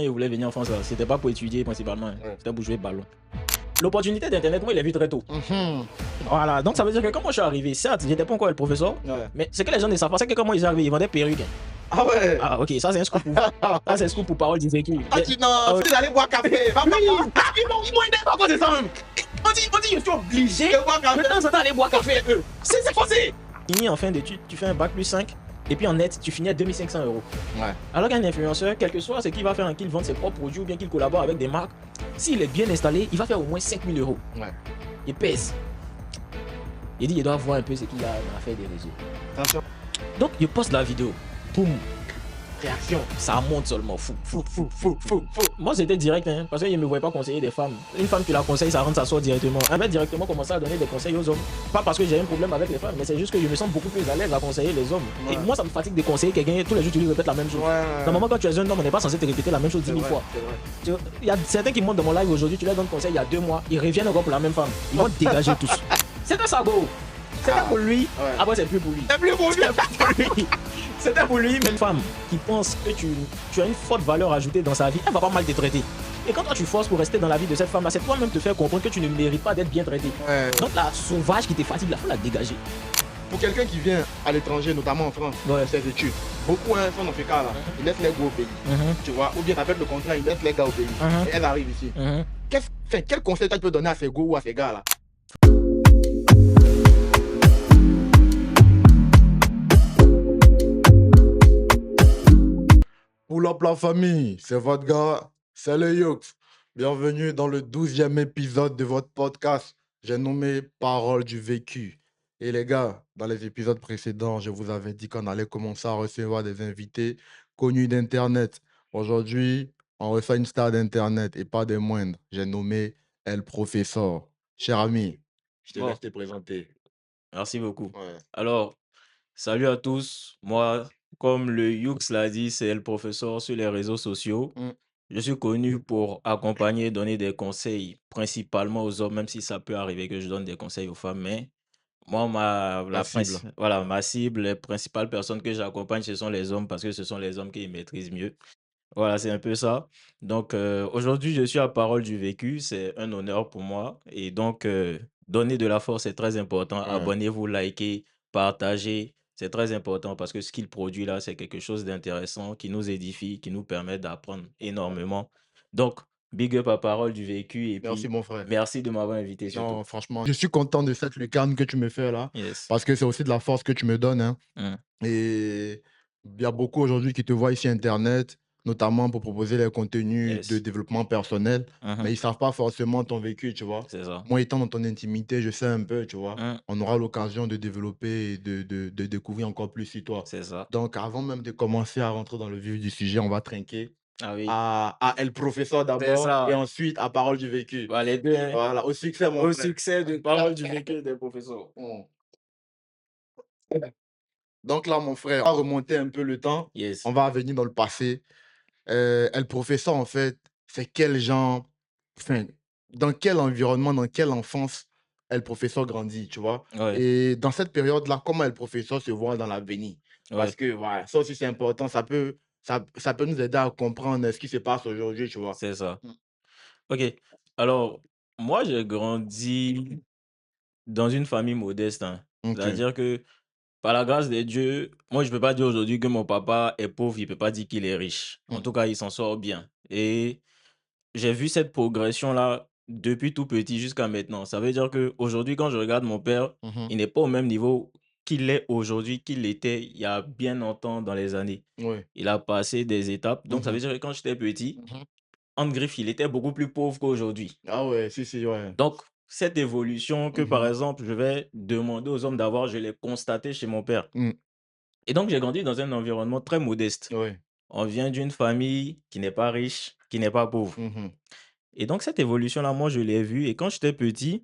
il voulait venir en France, c'était pas pour étudier principalement, Ouais. c'était pour jouer ballon. L'opportunité d'Internet, moi, il l'a vu très tôt. Voilà, donc ça veut dire que quand moi je suis arrivé, certes, j'étais pas encore le professeur, Ouais. mais ce que les gens ne savent pas, c'est que quand moi ils sont arrivés, ils vendaient perruques. Ah ouais. Ah, ok, ça c'est un scoop. Ça c'est un scoop pour parole du vécu. Ah, tu n'as ouais. fait d'aller boire café. Va Oui. Ils m'ont aidé à cause de ça même. On dit, je suis obligé De boire café. de temps en temps aller boire café avec eux. C'est forcé. Fini en fin d'études, tu fais un bac plus 5, et puis en net, tu finis à 2500 €. Ouais. Alors qu'un influenceur, quel que soit ce qu'il va faire, qu'il vende ses propres produits ou bien qu'il collabore avec des marques, s'il est bien installé, il va faire au moins 5000 €. Ouais. Il pèse. Il dit, il doit voir un peu ce qu'il a dans l'affaire des réseaux. Attention. Donc, il poste la vidéo. Boum. Réaction. Ça monte seulement. Fou. Moi, c'était direct, hein, parce qu'il ne me voyait pas conseiller des femmes. Une femme qui la conseille, ça rentre, ça sort directement. Elle va directement commencer à donner des conseils aux hommes. Pas parce que j'ai un problème avec les femmes, mais c'est juste que je me sens beaucoup plus à l'aise à conseiller les hommes. Ouais. Et moi, ça me fatigue de conseiller quelqu'un. Tous les jours, tu lui répètes la même chose. Normalement, quand tu es un homme, on n'est pas censé te répéter la même chose 10 000 fois. C'est vrai. Tu vois, il y a certains qui montent dans mon live aujourd'hui, tu leur donnes conseil il y a 2 mois, ils reviennent encore pour la même femme. Ils vont te dégager tous. C'était ça, go. C'était pour lui. Ouais. Après, c'est plus pour lui. C'est plus pour lui. C'était pour lui. Mais une femme qui pense que tu as une forte valeur ajoutée dans sa vie, elle va pas mal te traiter. Et quand toi tu forces pour rester dans la vie de cette femme-là, c'est toi-même te faire comprendre que tu ne mérites pas d'être bien traité. Ouais. Donc la sauvage qui te fatigue, il faut la dégager. Pour quelqu'un qui vient à l'étranger, notamment en France, Ouais. pour ses études, beaucoup sont dans ce cas-là. Ils laissent les gars au pays. Tu vois, ou bien ça fait le contrat, ils laissent les gars au pays. Et elles arrivent ici. Quel conseil tu peux donner à ces gars ou à ces gars-là? Pull up la famille, c'est votre gars, c'est le Youx. Bienvenue dans le 12e épisode de votre podcast. J'ai nommé Parole du vécu. Et les gars, dans les épisodes précédents, je vous avais dit qu'on allait commencer à recevoir des invités connus d'Internet. Aujourd'hui, on reçoit une star d'Internet et pas des moindres. J'ai nommé El Professeur. Cher ami, je te Bon. laisse te présenter. Merci beaucoup. Ouais. Alors, salut à tous. Moi, comme le Youx l'a dit, c'est le professeur sur les réseaux sociaux. Je suis connu pour accompagner, donner des conseils, principalement aux hommes, même si ça peut arriver que je donne des conseils aux femmes. Mais moi, ma cible, les principales personnes que j'accompagne, ce sont les hommes parce que ce sont les hommes qui maîtrisent mieux. Voilà, c'est un peu ça. Donc, aujourd'hui, je suis à Parole du vécu. C'est un honneur pour moi. Et donc, donner de la force, c'est très important. Ouais. Abonnez-vous, likez, partagez. C'est très important parce que ce qu'il produit là, c'est quelque chose d'intéressant qui nous édifie, qui nous permet d'apprendre énormément. Donc, big up à Parole du vécu. Et Merci puis, mon frère. merci de m'avoir invité surtout. Non, franchement, je suis content de cette lucarne que tu me fais là, Yes. parce que c'est aussi de la force que tu me donnes, hein. Et il y a beaucoup aujourd'hui qui te voient ici Internet, notamment pour proposer les contenus de Yes. développement personnel, Mhm. mais ils savent pas forcément ton vécu, tu vois. C'est ça. Moi, étant dans ton intimité, je sais un peu, tu vois. Mhm. On aura l'occasion de développer et de découvrir encore plus sur toi. C'est ça. Donc, avant même de commencer à rentrer dans le vif du sujet, on va trinquer Ah oui. à El Professeur C'est d'abord ça. et ensuite à Parole du vécu. Bah, les deux, hein. Voilà, au succès, mon Au frère. succès de Parole du vécu des professeurs. Donc là, mon frère, on va remonter un peu le temps. Yes. On va venir dans le passé. Le professeur, en fait, c'est quel genre, enfin, dans quel environnement, dans quelle enfance le professeur grandit, tu vois? Ouais. Et dans cette période-là, comment le professeur se voit dans l'avenir? Parce Ouais. que voilà, ça aussi, c'est important. Ça peut nous aider à comprendre ce qui se passe aujourd'hui, tu vois? C'est ça. Mm. Ok. Alors, moi, j'ai grandi dans une famille modeste, hein. Ok. C'est-à-dire que, par la grâce de Dieu, moi, je peux pas dire aujourd'hui que mon papa est pauvre, il peut pas dire qu'il est riche. En Mm. tout cas, il s'en sort bien. Et j'ai vu cette progression-là depuis tout petit jusqu'à maintenant. Ça veut dire que aujourd'hui, quand je regarde mon père, Mhm. il n'est pas au même niveau qu'il est aujourd'hui, qu'il était il y a bien longtemps dans les années. Ouais. Il a passé des étapes. Donc, ça veut Mhm. dire que quand j'étais petit, Mhm. entre griffes, il était beaucoup plus pauvre qu'aujourd'hui. Ah ouais, si, ouais. Donc, cette évolution que, par Mhm. exemple, je vais demander aux hommes d'avoir, je l'ai constatée chez mon père. Mm. Et donc, j'ai grandi dans un environnement très modeste. Ouais. On vient d'une famille qui n'est pas riche, qui n'est pas pauvre. Mhm. Et donc, cette évolution-là, moi, je l'ai vue. Et quand j'étais petit,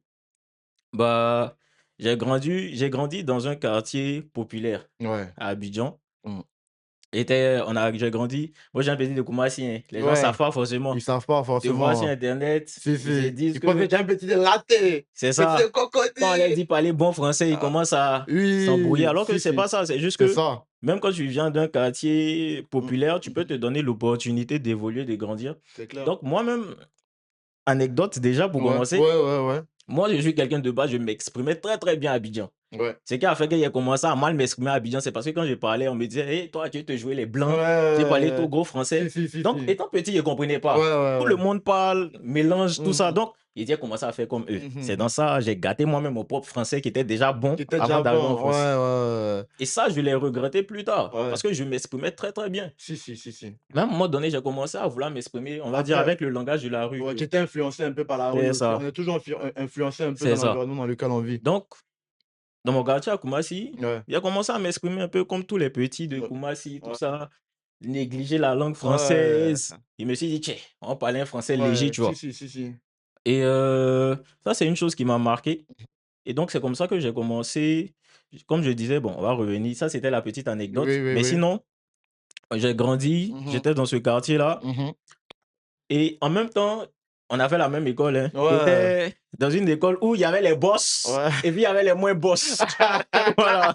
bah, j'ai grandi dans un quartier populaire Ouais. à Abidjan. Mm. J'ai grandi. Moi, j'ai un petit de Koumassi, hein. Les gens savent Ouais, pas ils forcément. savent pas Ils te voient sur forcément. Internet, Si, ils se si. disent Ils pensent que que tu es un petit de latte, c'est petit de ça. Quand on leur cocody. dit parler bon français, ils Ah, commencent à s'embrouiller. oui, Alors que si, c'est si. pas ça. C'est juste C'est que ça. même quand tu viens d'un quartier populaire, tu peux te Mhm. donner l'opportunité d'évoluer, de grandir. C'est clair. Donc, moi-même, anecdote déjà pour Ouais, commencer, ouais, ouais, ouais. moi, je suis quelqu'un de base, je m'exprimais très, très bien à Abidjan. Ouais. Ce qui a fait que j'ai commencé à mal m'exprimer à Abidjan, c'est parce que quand je parlais, on me disait: «Hey, toi, tu veux te jouer les blancs, tu veux parler Ouais. trop gros Si, français». si, si, Donc, si. étant petit, je ne comprenais Ouais, pas. ouais, Tout le ouais. monde parle, mélange tout ça. Mhm. Donc, j'ai commencé à faire comme eux. C'est Mhm. dans ça, j'ai gâté moi-même mon propre français qui était déjà bon Qui était avant déjà d'arriver en bon. France. Ouais, ouais, Et ça, je l'ai regretté plus tard ouais. Ouais. parce que je m'exprimais très, très bien. Si, si, si, si. Mais à un moment donné, j'ai commencé à vouloir m'exprimer, on va dire, Après, avec le langage de la rue. ouais, tu étais influencé un peu par la rue C'est aussi. On ça, est toujours influencé un peu c'est dans ça. l'environnement dans lequel on vit. Donc, dans mon quartier à Koumassi, Ouais. j'ai commencé à m'exprimer un peu comme tous les petits de Ouais. Koumassi, tout Ouais. ça, négliger la langue Ouais. française. Je me suis dit: «Tiens, on va parler un français léger», Ouais. tu Si, vois? si, si, si. Et ça, c'est une chose qui m'a marqué et donc c'est comme ça que j'ai commencé, comme je disais, bon, on va revenir, ça, c'était la petite anecdote, Oui, oui, mais oui. sinon, j'ai grandi, Mhm. j'étais dans ce quartier-là. Mhm. Et en même temps, on a fait la même école, hein. Ouais. J'étais dans une école où il y avait les boss Ouais. et puis il y avait les moins boss. Voilà.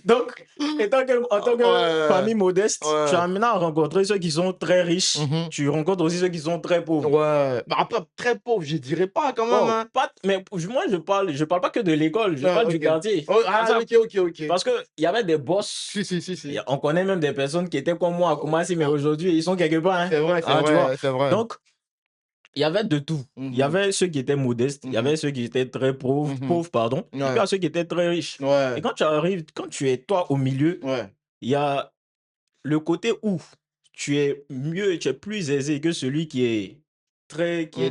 Donc, en tant que Ouais. famille modeste, tu Ouais. as maintenant rencontré ceux qui sont très riches, Mhm. tu rencontres aussi ceux qui sont très pauvres. Ouais. Bah, après, très pauvre, je dirais pas quand même, Bon, hein. pas mais moi je parle pas que de l'école, je Ah, parle du ok. quartier. Oh, C'est ah, ça, ok, ok, ok. parce qu'il y avait des boss, Si, si, si, et si. on connaît même des personnes qui étaient comme moi à Oh, Koumassi, mais oh, aujourd'hui, ils sont quelque part, hein. c'est vrai, c'est Ah, tu vois? vrai, c'est vrai. Donc il y avait de tout. Il y Mhm. avait ceux qui étaient modestes, il y Mhm. avait ceux qui étaient très pauvres, Mhm. pauvres pardon, et puis il y Ouais. a ceux qui étaient très riches. Et Ouais. quand tu arrives, quand tu es toi au milieu, Ouais. il y a le côté où tu es mieux, tu es plus aisé que celui qui est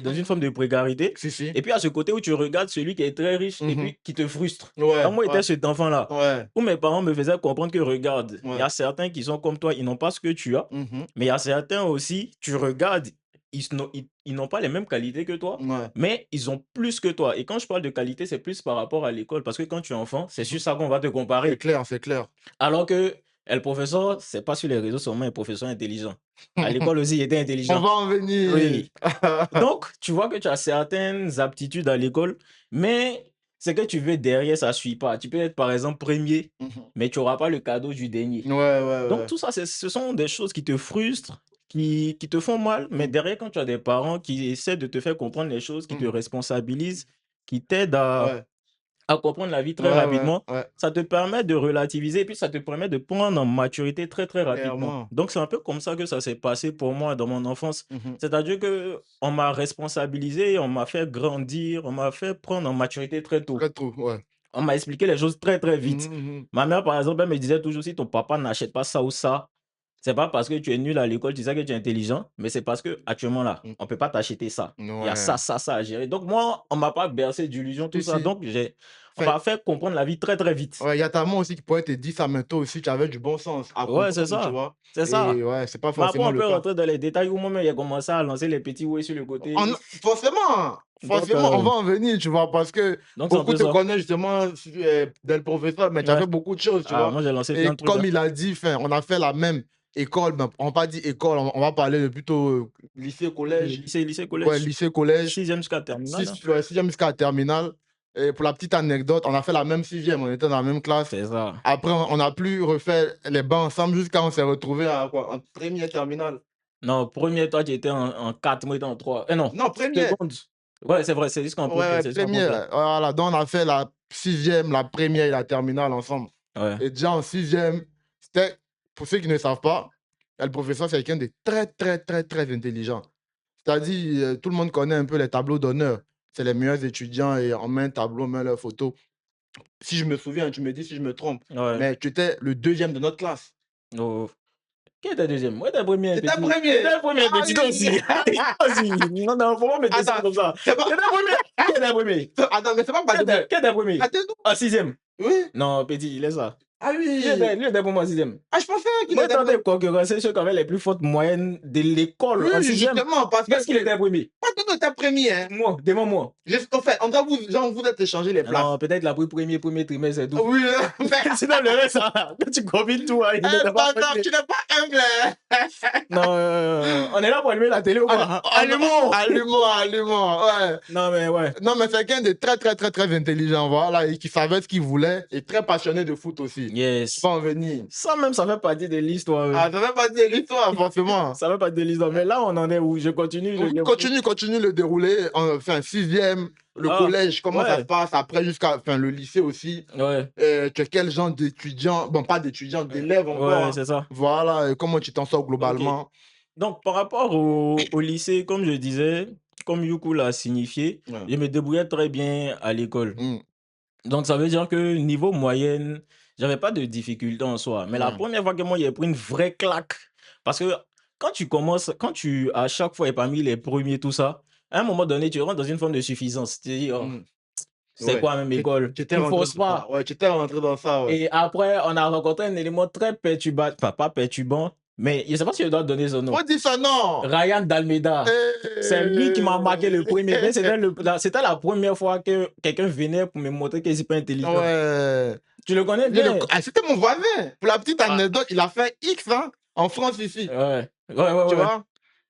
dans une Mhm. forme de précarité. Si, si. Et puis il y a ce côté où tu regardes celui qui est très riche et Mhm. puis qui te frustre. Ouais, Donc moi, ouais, j'étais cet enfant-là, ouais, où mes parents me faisaient comprendre que regarde, il y ouais. a certains qui sont comme toi, ils n'ont pas ce que tu as, Mhm. mais il y a certains aussi, tu regardes, ils n'ont pas les mêmes qualités que toi, Ouais. mais ils ont plus que toi. Et quand je parle de qualité, c'est plus par rapport à l'école, parce que quand tu es enfant, c'est sur Mhm. ça qu'on va te C'est comparer. clair, c'est clair. Alors que le professeur, c'est pas sur les réseaux seulement un professeur intelligent. À l'école aussi, il était On intelligent. va en venir. Oui. Donc, tu vois que tu as certaines aptitudes à l'école, mais ce que tu veux derrière, ça suit pas. Tu peux être, par exemple, premier, Mhm. mais tu n'auras pas le cadeau du dernier. Ouais, ouais, Donc, ouais. tout ça, ce sont des choses qui te frustrent, qui te font mal, mais Mhm. derrière, quand tu as des parents qui essaient de te faire comprendre les choses, qui te Mhm. responsabilisent, qui t'aident à Ouais, comprendre la vie très ouais, ouais, rapidement, ouais. ça te permet de relativiser et puis ça te permet de prendre en maturité très, très rapidement. Clairement. Donc, c'est un peu comme ça que ça s'est passé pour moi dans mon enfance. Mhm. C'est-à-dire que on m'a responsabilisé, on m'a fait grandir, on m'a fait prendre en maturité très tôt. Très tôt, ouais. On m'a expliqué les choses très, très vite. Mhm, mhm. Ma mère, par exemple, elle me disait toujours, si ton papa n'achète pas ça ou ça, c'est pas parce que tu es nul à l'école, tu sais que tu es intelligent, mais c'est parce que actuellement là, Mm. on peut pas t'acheter ça. Il y a Ouais. ça à gérer. Donc moi, on m'a pas bercé d'illusions, tout Si, ça. si. Donc on Fait, m'a fait comprendre la vie très, très vite. ouais, il y a ta maman aussi qui pourrait te dire ça, mais toi aussi, tu avais du bon sens à Ouais, c'est comprendre, tu ça. vois. C'est Et ça. ouais, c'est pas Mais après, forcément on le peut cas. rentrer dans les détails où moi-même, j'ai commencé à lancer les petits ouais sur le côté. Forcément, Donc, forcément, on va en venir, tu vois, parce que donc c'est un beaucoup peu te ça. connaissent justement dès professeur, mais tu as Ouais. fait beaucoup de choses, tu Ah, vois. moi, j'ai lancé plein Et de trucs, comme hein. il a dit, fin, on a fait la même école, mais on va pas dit école, on va parler de plutôt lycée, collège. Lycée, Ouais, collège, lycée, collège, 6e jusqu'à terminale, hein. sixième jusqu'à la terminale. Et pour la petite anecdote, on a fait la même sixième, on était dans la même classe. C'est ça. Après, on n'a plus refait les bancs ensemble jusqu'à on s'est retrouvés à quoi, en première terminale. Non, premier, toi, tu étais en 4, moi, j'étais en 3. Non, Non, première. seconde. Ouais, c'est vrai, c'est jusqu'en Ouais, première, ouais, c'est jusqu'en première. première. Voilà, donc on a fait la sixième, la première et la terminale ensemble. Ouais. Et déjà en sixième, c'était, pour ceux qui ne savent pas, le professeur, c'est quelqu'un de très, très, très, très intelligent. C'est-à-dire, tout le monde connaît un peu les tableaux d'honneur. C'est les meilleurs étudiants et en main tableau, on met leurs photos. Si je me souviens, tu me dis si je me trompe, Ouais. mais tu étais le deuxième de notre classe. Oh. Qui était deuxième? Moi, j'étais premier, T'étais petit. premier. J'étais premier, petit, toi Aïe. aussi. Toi aussi. Non, non, faut pas me descendre Attends, comme ça. c'est pas. J'étais premier. Qui était premier? Attends, mais c'est pas Qui de. était premier? Attends, En sixième. oui. Non, petit, laisse ça. Ah oui. Lui était pour moi en sixième. Ah, je pensais qu'il Moi, était. j'étais en train de concurrencer ceux qui avaient les plus fortes moyennes de l'école en Oui, sixième. justement, parce Qu'est-ce qu'il que. était premier? Pas que tu étais premier, hein. Moi, devant moi. En fait, on vous, genre, vous êtes échangé les places. Non, peut-être la premier trimestre, c'est tout. Oui, mais. Sinon, le reste, quand tu combines tout, hein, il n'était pas Bâtard, premier. tu n'es pas humble, hein. Non, on est là pour allumer la télé ou pas? Allumons! Allumons, ouais. Non, mais ouais. Non, mais c'est quelqu'un de très, très, très, très intelligent, voilà, et qui savait ce qu'il voulait, et très passionné de foot aussi. Yes. Pas en venir. Ça même, ça fait partie de l'histoire. Ah, ça fait pas dire l'histoire, forcément. Ça fait partie de l'histoire. Mais là, on en est où? Je continue. Continue le dérouler. Enfin, sixième, le collège, comment ça se passe après jusqu'à le lycée aussi. Ouais. Tu es quel genre d'étudiant? Bon, pas d'étudiant, d'élève encore. Ouais, hein. c'est ça. Voilà, et comment tu t'en sors globalement? Okay. Donc, par rapport au lycée, comme je disais, comme Youkou l'a signifié, je me débrouillais très bien à l'école. Donc, ça veut dire que niveau moyenne, j'avais pas de difficulté en soi. Mais la première fois que moi, j'ai pris une vraie claque, parce que quand tu à chaque fois es parmi les premiers, tout ça, à un moment donné, tu rentres dans une forme de suffisance. Tu te dis, oh, c'est quoi même école? Tu ne forces pas. Ouais, tu t'es rentré dans ça. Ouais. Et après, on a rencontré un élément très perturbant, enfin pas perturbant, mais je ne sais pas si je dois donner son nom. On dit ça, non! Ryan Dalmeda. C'est lui qui m'a marqué le premier. C'était la première fois que quelqu'un venait pour me montrer qu'il n'est pas intelligent. Ouais. Tu le connais bien? C'était mon voisin. Pour la petite anecdote, il a fait X hein, en France ici. Ouais. Tu vois?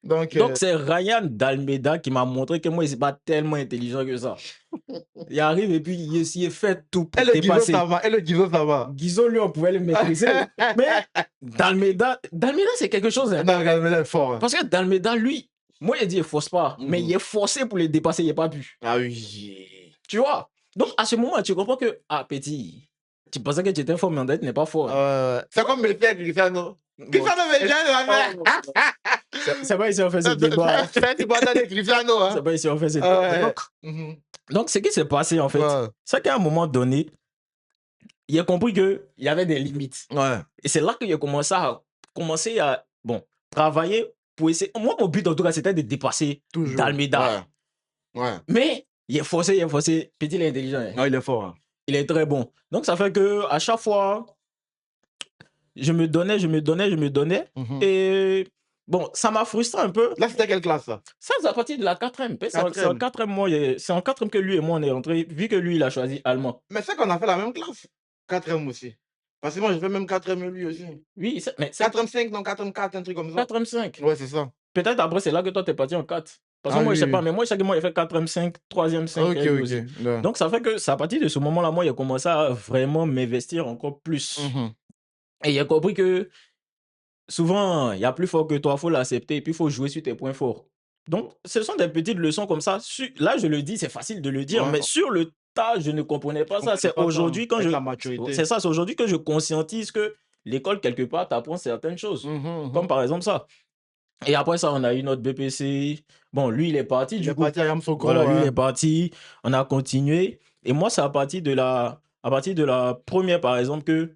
Donc c'est Ryan Dalmeda qui m'a montré que moi, je ne suis pas tellement intelligent que ça. Il arrive et puis il fait tout pour dépasser. Et le Guizo, ça va. Guizo, lui, on pouvait le maîtriser. Mais Dalmeda, c'est quelque chose. Hein. Non, Dalmeda est fort. Hein. Parce que Dalmeda, lui, moi, il dit il ne force pas. Mais il est forcé pour le dépasser, il n'a pas pu. Ah oui. Tu vois? Donc, à ce moment, tu comprends que, ah, petit, tu pensais que tu étais fort, mais en fait, tu n'es pas fort. C'est comme mes frères Cristiano. Cristiano c'est pas ici on fait ce débat. C'est Cristiano. Hein. C'est pas ici on fait ce débat. Donc, ce qui s'est passé, en fait, c'est qu'à un moment donné, il a compris qu'il y avait des limites. Et c'est là qu'il a commencé à travailler pour essayer. Moi, mon but, en tout cas, c'était de dépasser Dalmeda. Mais il est forcé. Petit, il est intelligent. Hein. Non, il est fort. Hein. Il est très bon. Donc, ça fait que à chaque fois, je me donnais. Et bon, ça m'a frustré un peu. Là, c'était quelle classe, ça? Ça, c'est à partir de la 4e. C'est en 4e que lui et moi, on est rentrés, vu que lui, il a choisi allemand. Mais c'est qu'on a fait la même classe. 4e aussi. Parce que moi, j'ai fait même 4e lui aussi. Oui, mais 4e 5, non, 4e 4, un truc comme ça. 4e 5. Ouais, c'est ça. Peut-être après, c'est là que toi, t'es parti en 4. Parce que moi, je sais pas, mais moi, chaque mois, il fait 4e 5, 3e 5. Ok. Donc, ça fait que, c'est à partir de ce moment-là, moi, il a commencé à vraiment m'investir encore plus. Et il a compris que souvent, il y a plus fort que toi, il faut l'accepter et puis il faut jouer sur tes points forts. Donc, ce sont des petites leçons comme ça. Là, je le dis, c'est facile de le dire, mais sur le tas, je ne comprenais pas ça. C'est aujourd'hui quand c'est aujourd'hui que je conscientise que l'école, quelque part, t'apprend certaines choses. Comme par exemple ça. Et après ça, on a eu notre BPC. Bon, lui, il est parti. Il est parti à Yamsoko. Voilà, lui, il est parti. On a continué. Et moi, c'est à partir de la première, par exemple, que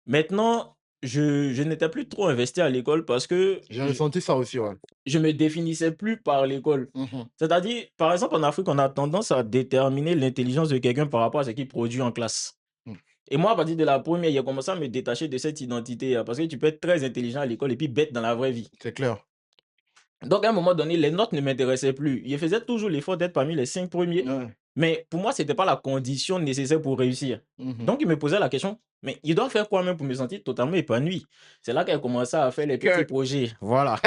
maintenant, je n'étais plus trop investi à l'école parce que... J'ai ressenti ça aussi, ouais. Je me définissais plus par l'école. C'est-à-dire, par exemple, en Afrique, on a tendance à déterminer l'intelligence de quelqu'un par rapport à ce qu'il produit en classe. Et moi, à partir de la première, j'ai commencé à me détacher de cette identité parce que tu peux être très intelligent à l'école et puis bête dans la vraie vie. C'est clair. Donc, à un moment donné, les notes ne m'intéressaient plus. Je faisais toujours l'effort d'être parmi les 5 premiers. Mais pour moi, ce n'était pas la condition nécessaire pour réussir. Donc, il me posait la question, mais il doit faire quoi même pour me sentir totalement épanoui? C'est là qu'elle commençait à faire les petits projets. Voilà.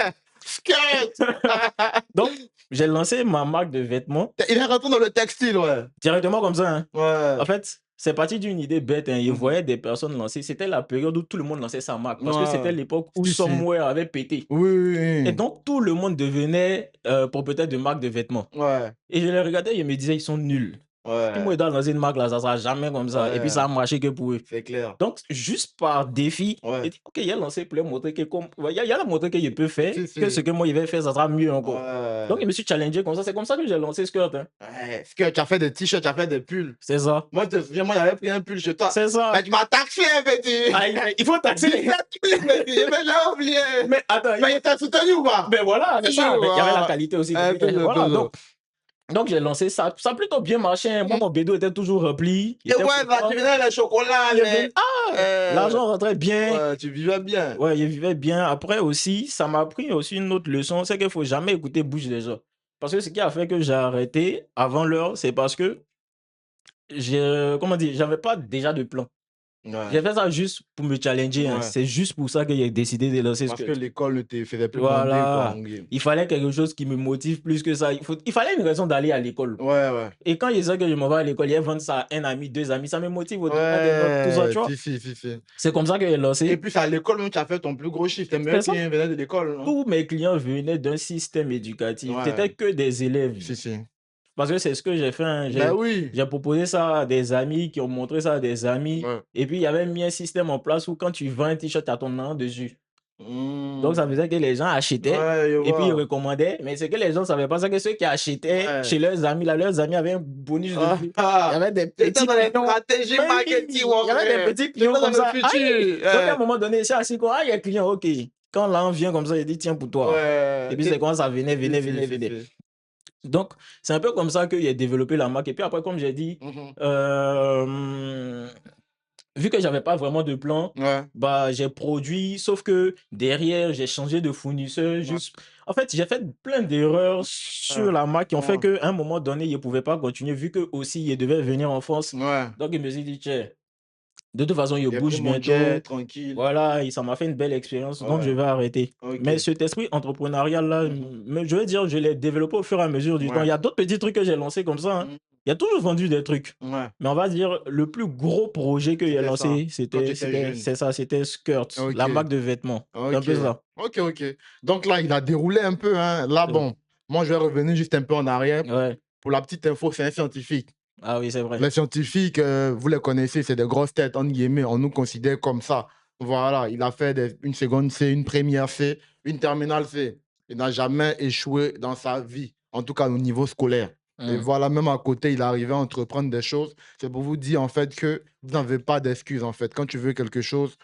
Donc, j'ai lancé ma marque de vêtements. Il est rentré dans le textile, ouais. Directement comme ça. Hein. Ouais. En fait, c'est parti d'une idée bête. Hein. Je voyais des personnes lancer. C'était la période où tout le monde lançait sa marque. Parce que c'était l'époque où Somewhere avait pété. Oui. Et donc, tout le monde devenait propriétaire de marque de vêtements. Ouais. Et je les regardais et je me disais, ils sont nuls. Puis moi, dans une marque, là, ça ne sera jamais comme ça. Et puis, ça a marché que pour eux. C'est clair. Donc, juste par défi, j'ai dit, OK, il a lancé pour montrer que il a montré qu'il peut faire, que ce que moi, il va faire, ça sera mieux encore. Donc, je me suis challengé comme ça. C'est comme ça que j'ai lancé Skirt. Hein. Skirt, tu as fait des t-shirts, tu as fait des pulls. C'est ça. Moi, je te souviens, moi, j'avais pris un pull chez toi. C'est ça. Mais tu m'as taxé, petit. Il faut taxer. Mais j'ai oublié. Mais attends. Mais il t'a soutenu ou pas? Mais voilà, c'est ça. Il y avait la qualité aussi. Voilà, donc, Donc, j'ai lancé ça. Ça a plutôt bien marché. Hein. Moi, mon bédo était toujours rempli. Et ouais, là, tu venais les chocolats, l'argent rentrait bien. Ouais, tu vivais bien. Ouais, je vivais bien. Après aussi, ça m'a appris aussi une autre leçon, c'est qu'il ne faut jamais écouter bouche des gens. Parce que ce qui a fait que j'ai arrêté avant l'heure, c'est parce que comment dire, j'avais pas déjà de plan. J'ai fait ça juste pour me challenger. Hein. C'est juste pour ça que j'ai décidé de lancer Parce que l'école ne te faisait plus voilà. bander, quoi. Il fallait quelque chose qui me motive plus que ça. Il fallait une raison d'aller à l'école. Ouais. Et quand il sait que je m'en vais à l'école, il vendre ça à un ami, 2 amis, ça me motive au-delà des notes, tout ça, tu vois. Si. C'est comme ça que j'ai lancé. Et puis, à l'école, même, tu as fait ton plus gros chiffre. Tes meilleurs clients venaient de l'école. Tous mes clients venaient d'un système éducatif. C'était que des élèves. Si. Parce que c'est ce que j'ai fait. Hein. J'ai proposé ça à des amis qui ont montré ça à des amis. Et puis, il y avait mis un système en place où quand tu vends un t-shirt, tu as ton nom dessus. Donc, ça faisait que les gens achetaient et puis ils recommandaient. Mais c'est que les gens ne savaient pas ça, que ceux qui achetaient chez leurs amis, là, leurs amis avaient un bonus de plus. Il y avait des petits stratégies marketing. Il y avait des petits clients comme ça. Donc, à un moment donné, c'est assis quoi. Il y a un client, OK. Quand l'an vient comme ça, il dit, tiens, pour toi. Et puis, c'est quand ça venait. Donc, c'est un peu comme ça qu'il a développé la marque. Et puis après, comme j'ai dit, vu que j'avais pas vraiment de plan, bah, j'ai produit, sauf que derrière, j'ai changé de fournisseur. En fait, j'ai fait plein d'erreurs sur la marque qui ont fait qu'à un moment donné, il ne pouvait pas continuer, vu que aussi il devait venir en France. Donc, il me dit, tiens, de toute façon, il bouge bientôt. Tranquille. Voilà, et ça m'a fait une belle expérience, donc je vais arrêter. Mais cet esprit entrepreneurial-là, je veux dire, je l'ai développé au fur et à mesure du temps. Il y a d'autres petits trucs que j'ai lancés comme ça. Hein. Il y a toujours vendu des trucs. Mais on va dire, le plus gros projet que j'ai lancé, c'était Skirt, la marque de vêtements. C'est un peu ça. Ok. Donc là, il a déroulé un peu. Hein. Là, bon, moi, je vais revenir juste un peu en arrière. Pour la petite info, c'est un scientifique. Ah oui, c'est vrai. Les scientifiques, vous les connaissez, c'est des grosses têtes, entre guillemets. On nous considère comme ça. Voilà, il a fait une seconde C, une première C, une terminale C. Il n'a jamais échoué dans sa vie, en tout cas au niveau scolaire. Et voilà, même à côté, il est arrivé à entreprendre des choses. C'est pour vous dire, en fait, que vous n'avez pas d'excuses, en fait. Quand tu veux quelque chose,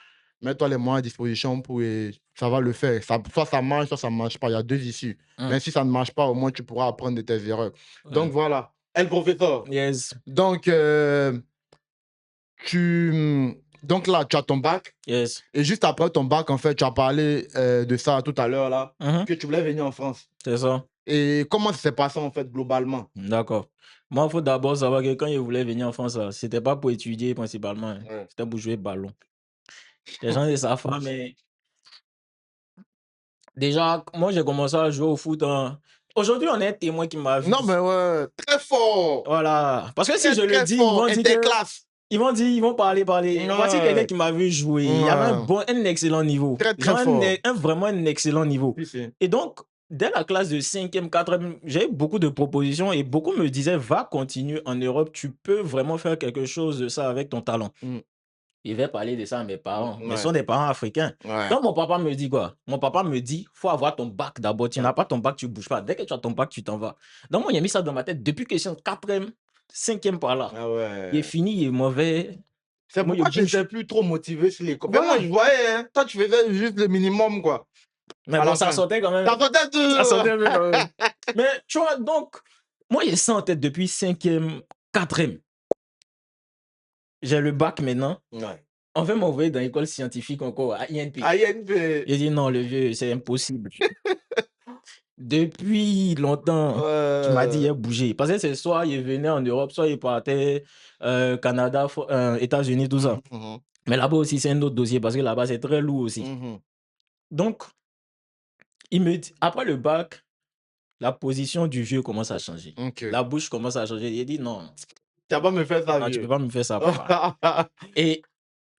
mets-toi les moyens à disposition et ça va le faire. Soit ça marche, soit ça ne marche pas. Il y a deux issues. Mais si ça ne marche pas, au moins, tu pourras apprendre de tes erreurs. Donc, voilà. El professeur. Yes. Donc, donc là, tu as ton bac. Yes. Et juste après ton bac, en fait, tu as parlé de ça tout à l'heure, là, que tu voulais venir en France. C'est ça. Et comment ça s'est passé, en fait, globalement? D'accord. Moi, il faut d'abord savoir que quand je voulais venir en France, ce n'était pas pour étudier principalement. Hein. C'était pour jouer ballon. Les gens ne savent pas, mais déjà, moi, j'ai commencé à jouer au foot. Aujourd'hui, on est un témoin qui m'a vu. Non, mais ouais, très fort. Voilà. Parce que si je le dis, ils vont dire ils vont parler. Voici quelqu'un qui m'a vu jouer. Il y avait un excellent niveau. Très fort. Vraiment un excellent niveau. Et donc, dès la classe de 5e, 4e, j'ai eu beaucoup de propositions et beaucoup me disaient, va continuer en Europe, tu peux vraiment faire quelque chose de ça avec ton talent. Il va parler de ça à mes parents. Mais ce sont des parents africains. Donc, mon papa me dit quoi? Mon papa me dit, il faut avoir ton bac d'abord. Tu n'as pas ton bac, tu ne bouges pas. Dès que tu as ton bac, tu t'en vas. Donc, moi, il a mis ça dans ma tête depuis que je suis en 4e, 5e par là. Il est fini, il est mauvais. C'est pourquoi je n'étais plus trop motivé sur l'école. Mais moi, je voyais, hein, toi, tu faisais juste le minimum, quoi. Mais bon, ça sortait quand même. Ça sortait tout. Ça sortait quand même. Mais tu vois, donc, moi, j'ai ça en tête depuis 5e, 4e. J'ai le bac maintenant. On veut m'envoyer dans l'école scientifique encore, à INP. J'ai dit non, le vieux, c'est impossible. Depuis longtemps, tu m'as dit, il a bougé. Parce que c'est soit il venait en Europe, soit il partait Canada, États-Unis, tout ça. Mais là-bas aussi, c'est un autre dossier parce que là-bas, c'est très lourd aussi. Donc, il me dit, après le bac, la position du vieux commence à changer. La bouche commence à changer. Il dit non. Tu vas pas me faire ça, non, vieux. Tu peux pas me faire ça, papa. Et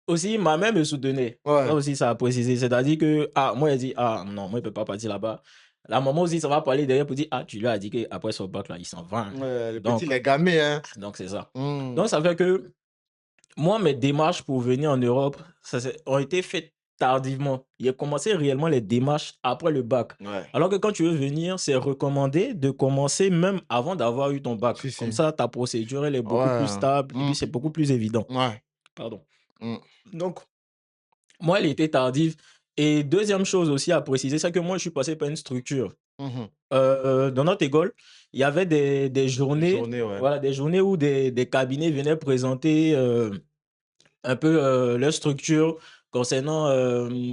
aussi, ma mère me soutenait. Ça aussi, ça a précisé. C'est-à-dire que, moi, elle dit, non, moi, il ne peut pas partir là-bas. La maman aussi, ça va parler derrière pour dire, tu lui as dit qu'après son bac, là, il s'en va. Le petit, il est gamé, hein. Donc, c'est ça. Donc, ça fait que, moi, mes démarches pour venir en Europe, ont été faites tardivement. Il a commencé réellement les démarches après le bac. Alors que quand tu veux venir, c'est recommandé de commencer même avant d'avoir eu ton bac. Comme ça, ta procédure, elle est beaucoup plus stable et puis c'est beaucoup plus évident. Pardon. Donc, moi, elle était tardive. Et deuxième chose aussi à préciser, c'est que moi, je suis passé par une structure. Mmh. Dans notre école, il y avait des Une journées, journée, ouais. voilà, des journées où des cabinets venaient présenter, un peu, leur structure concernant,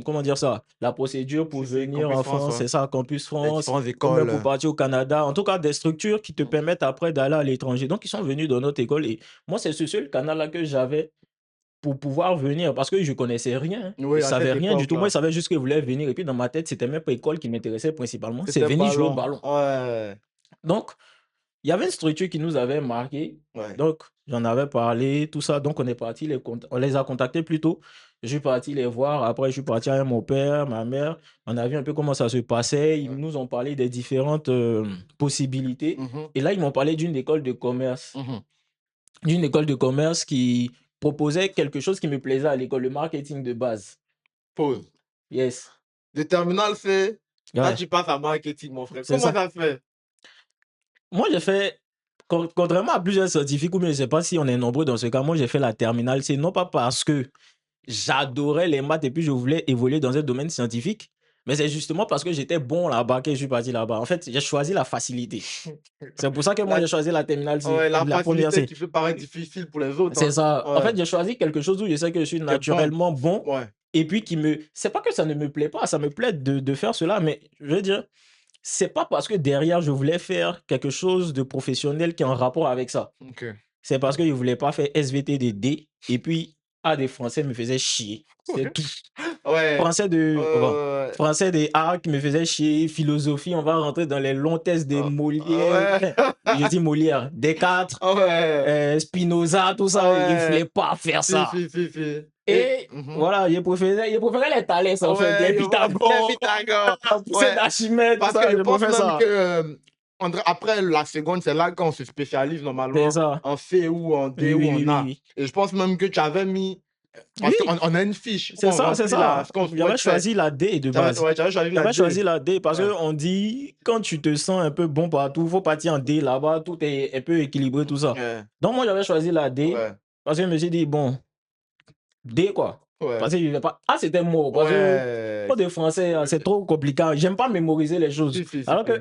comment dire ça? La procédure pour Si, si, venir Campus en France, France, ouais. c'est ça, Campus Les France, différentes ou même écoles, pour partir au Canada. En tout cas, des structures qui te mmh. permettent après d'aller à l'étranger. Donc ils sont venus dans notre école et moi, c'est ce seul canal-là que j'avais pour pouvoir venir parce que je connaissais rien, hein. Je Oui, à savais cette rien du tout. Moi, je époque-là. savais juste que je voulais venir et puis dans ma tête, c'était même pas école qui m'intéressait principalement, c'est C'était venir jouer au ballon. ballon. Ouais, Donc il y avait une structure qui nous avait marqué, ouais. donc j'en avais parlé, tout ça, donc on est parti on les a contactés plutôt. Je suis parti les voir, après je suis parti avec mon père, ma mère, on a vu un peu comment ça se passait, ils Ouais. nous ont parlé des différentes, possibilités Mmh mh. et là, ils m'ont parlé d'une école de commerce. Mmh. D'une école de commerce qui proposait quelque chose qui me plaisait à l'école, le marketing de base. Pause. Yes, De terminale C, là, ouais, tu passes à marketing, mon frère. c'est Comment ça. ça se fait? Moi, j'ai fait contrairement à plusieurs scientifiques ou bien je sais pas si on est nombreux dans ce cas, moi j'ai fait la terminale C, non pas parce que j'adorais les maths et puis je voulais évoluer dans un domaine scientifique, mais c'est justement parce que j'étais bon là-bas que je suis parti là-bas. En fait, j'ai choisi la facilité. C'est pour ça que moi La j'ai choisi la terminale C, Ouais, la la première facilité C. qui fait paraître difficile pour les autres, C'est hein. ça. En Ouais, fait, j'ai choisi quelque chose où je sais que je suis tu bon. naturellement bon Ouais. et puis qui me c'est pas que ça ne me plaît pas, ça me plaît de faire cela, mais je veux dire, c'est pas parce que derrière je voulais faire quelque chose de professionnel qui est en rapport avec ça. OK. C'est parce que je voulais pas faire SVT de D et puis A des français me faisait chier. C'est tout. Ouais. Français de bon, Ouais. français des A qui me faisait chier, philosophie, on va rentrer dans les longs tests des Molière, Ouais. je dis Molière, Descartes, Ouais. Spinoza, tout ça, il Ouais. voulait pas faire Si, ça. si, si, si. Et Et voilà, j'ai préféré les Thalès en fait, les ouais, je vois les Pythagore, Pythagore. la poussée Ouais, d'Archimède, tout parce que ça, je je pense préfère même ça. que, après la seconde, c'est là qu'on se spécialise C'est normalement ça. en C ou en D Oui, ou oui, oui, en oui, A. oui. Et je pense même que tu avais mis parce qu'on Oui, on a une fiche où c'est on ça, c'est remplit la ça. ce qu'on J'avais souhaite faire. choisi la D de base. Tu avais choisi la J'avais choisi D. la D parce Ouais. qu'on dit quand tu te sens un peu bon partout, faut partir en D là-bas, tout est un peu équilibré, tout ça. Ouais, Donc moi j'avais choisi la D ouais, parce que je me suis dit, bon, D quoi. ouais, Parce que je vais pas. Ah, c'était mort. Parce que ouais. trop de français, c'est trop compliqué. J'aime pas mémoriser les choses. Si, si, si, Alors si. que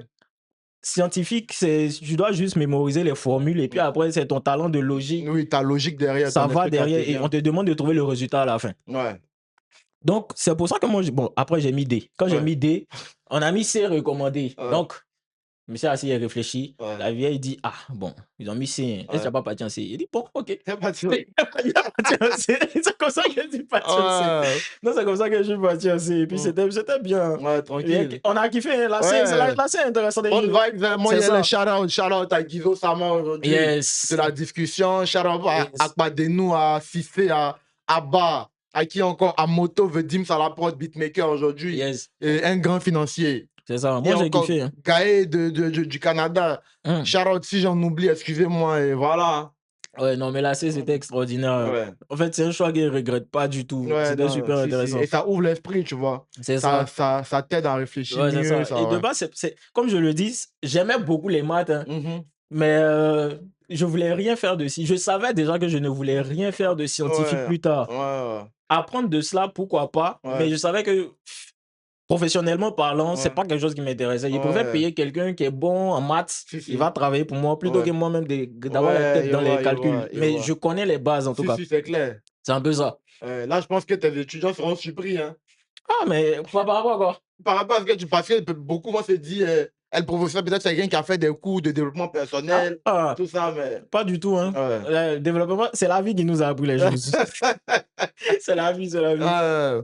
scientifique, tu dois juste mémoriser les formules et puis Mmh. après, c'est ton talent de logique. Oui, ta logique derrière, Ça ton va esprit derrière et on cartésien. te demande de trouver le résultat à la fin. Ouais, Donc, c'est pour ça que moi, bon, après, j'ai mis D. Quand j'ai ouais, mis D, on a mis C recommandé. ouais, Donc, monsieur assis et réfléchi. ouais, La vieille dit, ah, bon, ils ont mis C. Est-ce que tu ouais. n'as pas parti en C? Il dit, bon, ok. C'est pas sûr. Il a parti en C. C'est comme ça que je suis parti en C. Ouais, Non, c'est comme ça que je suis parti en C. Et puis, mmh, c'était bien. ouais, Et tranquille. on a kiffé. Hein. La C, Ouais, la C est intéressante. bonne vibe. Moi, il C'est y a les ça. shout-out. Shout-out à Guizo Sama aujourd'hui de Yes. la discussion. Shout-out à Yes. Akbadenou, à Sissé, à Abba, à qui encore? À Moto, Vedim Salaprod, beatmaker aujourd'hui. Yes. Et un grand financier. C'est ça. Et Moi, j'ai encore kiffé. Hein. Gaë du Canada. Hum. Shout-out si j'en oublie, excusez-moi. Et voilà. Ouais, non, mais la C, c'était extraordinaire. Ouais. En fait, c'est un choix que je ne regrette pas du tout. Ouais, C'était non, super si, si. Et intéressant. ça ouvre l'esprit, tu vois. C'est Ça, ça. ça t'aide à réfléchir Ouais, c'est mieux. ça. Et Ça, de ouais. base, comme je le dis, j'aimais beaucoup les maths, hein, Mhm. mais je voulais rien faire de si. Je savais déjà que je ne voulais rien faire de scientifique Ouais, plus tard. ouais, Apprendre de cela, pourquoi pas, mais ouais, je savais que professionnellement parlant, c'est ouais, pas quelque chose qui m'intéressait. Je préfère ouais. payer quelqu'un qui est bon en maths, Si, il si. va travailler pour moi, plutôt que Ouais, moi-même d'avoir la ouais, tête dans les je calculs. vois, je Mais vois. je connais les bases en tout Si, cas. si, c'est clair. C'est un peu ça. Là, je pense que tes étudiants seront surpris, hein. Ah, mais pas par rapport à quoi? Par rapport à ce que tu parce que beaucoup vont se dire, elle professeur, peut-être c'est quelqu'un qui a fait des cours de développement personnel, Ah, tout ça, mais. pas du tout, hein. Ouais. Le développement, c'est la vie qui nous a appris les choses. C'est la vie, c'est la vie. Ouais.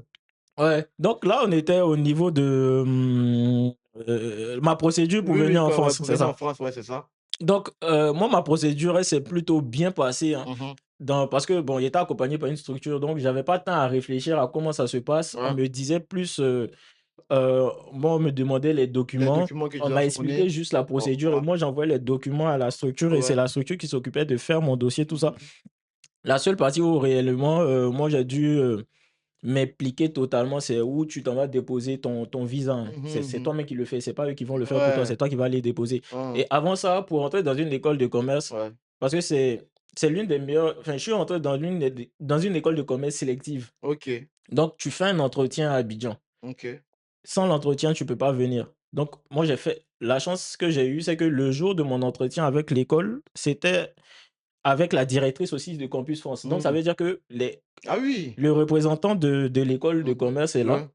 Ouais. Donc là, on était au niveau de ma procédure pour Oui, oui, venir en ouais, France, pour c'est venir en ça. France, ouais, c'est ça. Donc, moi, ma procédure, elle s'est plutôt bien passée, hein, Mhm. parce que, bon, il était accompagné par une structure, donc j'avais pas le temps à réfléchir à comment ça se passe. On Ouais. me disait plus, moi, on me demandait les Les documents. documents que tu On dois m'a expliqué fournir. juste la Bon, procédure et ouais. moi, j'envoyais les documents à la structure et c'est Ouais. la structure qui s'occupait de faire mon dossier, tout ça. Mhm. La seule partie où réellement, moi, j'ai dû m'impliquer totalement, c'est où tu t'en vas déposer ton visa. Hein. Mhm, C'est mhm. toi-même qui le fais, c'est pas eux qui vont le faire pour toi, Ouais. c'est toi qui vas aller déposer. Hein, Et avant ça, pour entrer dans une école de commerce, ouais. parce que c'est l'une des meilleures, enfin, je suis entré dans une école de commerce sélective. OK. Donc, tu fais un entretien à Abidjan. OK. Sans l'entretien, tu peux pas venir. Donc, moi, la chance que j'ai eue, c'est que le jour de mon entretien avec l'école, c'était avec la directrice aussi de Campus France. Donc, ça Mmh. veut dire que Ah oui! le représentant de l'école de Mmh. commerce est là Ouais.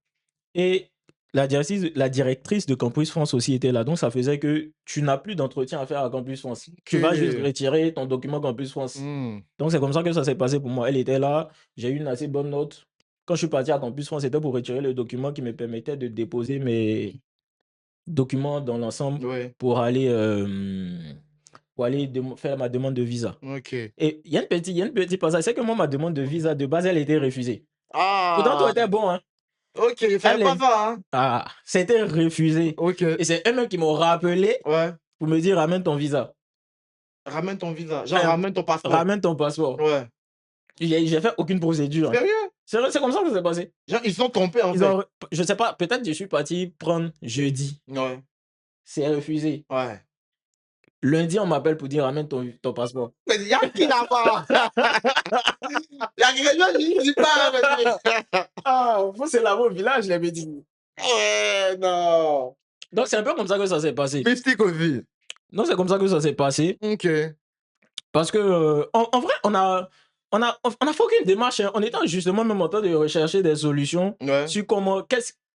et la directrice de Campus France aussi était là. Donc, ça faisait que tu n'as plus d'entretien à faire à Campus France. Tu vas juste OK. retirer ton document Campus France. Mmh. Donc, c'est comme ça que ça s'est passé pour moi. Elle était là, j'ai eu une assez bonne note. Quand je suis parti à Campus France, c'était pour retirer le document qui me permettait de déposer mes documents dans l'ensemble Ouais. pour aller, faire ma demande de visa. OK. Et il y a une petite passage, c'est que moi, ma demande de Mmh. visa, de base, elle était refusée. Pourtant, tout Ah! était bon, hein. OK, je savais Elle pas est ça, hein? c'était refusé OK. et c'est eux-mêmes qui m'ont rappelé Ouais. pour me dire: «Ramène ton visa. Ramène ton visa, genre Enfin, ramène ton passeport. ramène ton passeport». Ouais. J'ai fait aucune procédure, hein. Sérieux? C'est vrai, c'est comme ça que ça s'est passé. Genre ils se sont trompés en Ils fait? ont je sais pas, peut-être je suis parti prendre jeudi, Ouais. c'est refusé. Ouais. Lundi, on m'appelle pour dire: «Ramène ton passeport». Mais il y a qui là-bas? Il y a quelque chose qui ne dit pas, mais Ah, faut se laver au village, les bêtises. ouais, non. Donc c'est un peu comme ça que ça s'est passé. Mystique aussi. Non, c'est comme ça que ça s'est passé OK. parce que, en vrai, on a fait aucune démarche, hein. On était justement même en train de rechercher des solutions Ouais. sur comment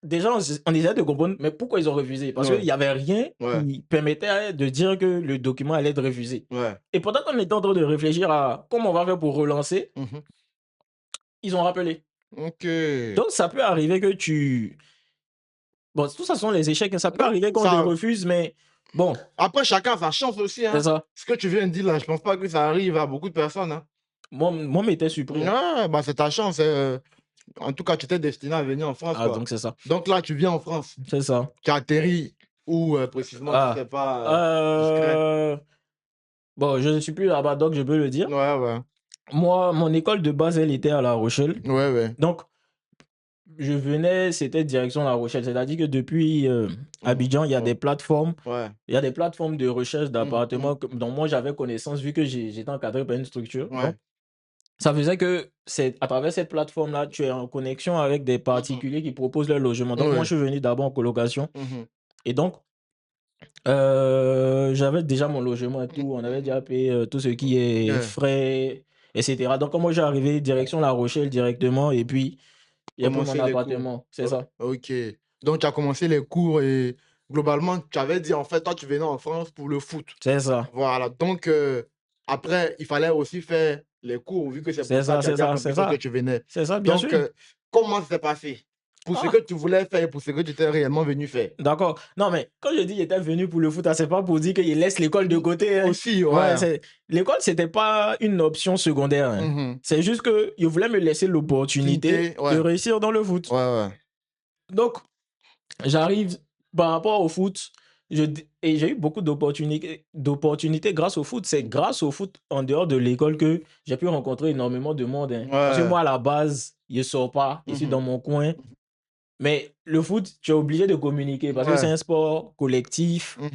déjà on essayait de comprendre, mais pourquoi ils ont refusé? Parce qu'il Ouais. y avait rien Ouais. qui permettait de dire que le document allait être refusé. Ouais. Et pendant qu'on était en train de réfléchir à comment on va faire pour relancer, Mmh mh. ils ont rappelé. OK. Donc ça peut arriver que bon, tout ça sont les échecs, hein. Ça peut Non, arriver qu'on te ça refuse, mais bon, après chacun a sa chance aussi, c'est hein. ça. Ce que tu viens de dire là, je pense pas que ça arrive à beaucoup de personnes, hein. Moi, m'était surpris, hein. Ouais, bah, c'est ta chance, en tout cas, tu étais destiné à venir en France, Ah quoi. donc c'est ça, Donc là, tu viens en France. c'est ça. Tu atterris où, précisément si Ah, c'est pas, discret? heu, bon, je ne suis plus là-bas, donc je peux le dire. Ouais, ouais. Moi, mon école de base, elle était à La Rochelle. Ouais, ouais. Donc c'était direction La Rochelle. C'est-à-dire que depuis, Mmh mh. Abidjan, Ouais. Ouais. il y a des plateformes de recherche Mmh mh. d'appartements que dont moi j'avais connaissance vu que j'étais encadré par une structure. Donc Ouais. ça faisait que c'est à travers cette plateforme-là, tu es en connexion avec des Mmh mh. particuliers qui proposent leur logement. Donc moi, Ouais. je suis venu d'abord en colocation Mmh mh. et donc, j'avais déjà mon logement et Mmh tout. On avait mh. déjà payé, tout ce qui est Ouais. frais et cetera. Donc quand moi, j'ai arrivé direction La Rochelle directement et puis j'ai pris mon Commencer les cours. appartement. C'est ça. OK. Donc tu as commencé les cours et globalement, tu avais dit en fait, toi, tu venais en France pour le foot. C'est ça. Voilà, donc après, il fallait aussi faire les cours vu que c'est pour C'est ça, ça, tu as c'est dit à ça, c'est Campus que ça. tu venais. C'est ça, bien Donc sûr. comment ça s'est passé? Pour ce Ah! que tu voulais faire et pour ce que tu étais réellement venu faire? D'accord. Non, mais quand je dis: «Il était venu pour le foot», ah, c'est pas pour dire qu'il laisse l'école de Mmh, côté, hein. aussi, Ouais, ouais. c'est l'école, c'était pas une option secondaire, hein. Mmh mh. C'est juste qu'il voulait me laisser l'opportunité Opportunité, de ouais. réussir dans le foot. Ouais, ouais. Donc, j'arrive par rapport au foot, j'ai eu beaucoup d'opportunités grâce au foot. C'est grâce au foot, en dehors de l'école, que j'ai pu rencontrer énormément de monde, hein. Parce que Ouais. moi, à la base, je sors pas, je Mmh suis mh. dans mon coin. Mais le foot, tu es obligé de communiquer parce que c'est Ouais. un sport collectif. Mmh mh.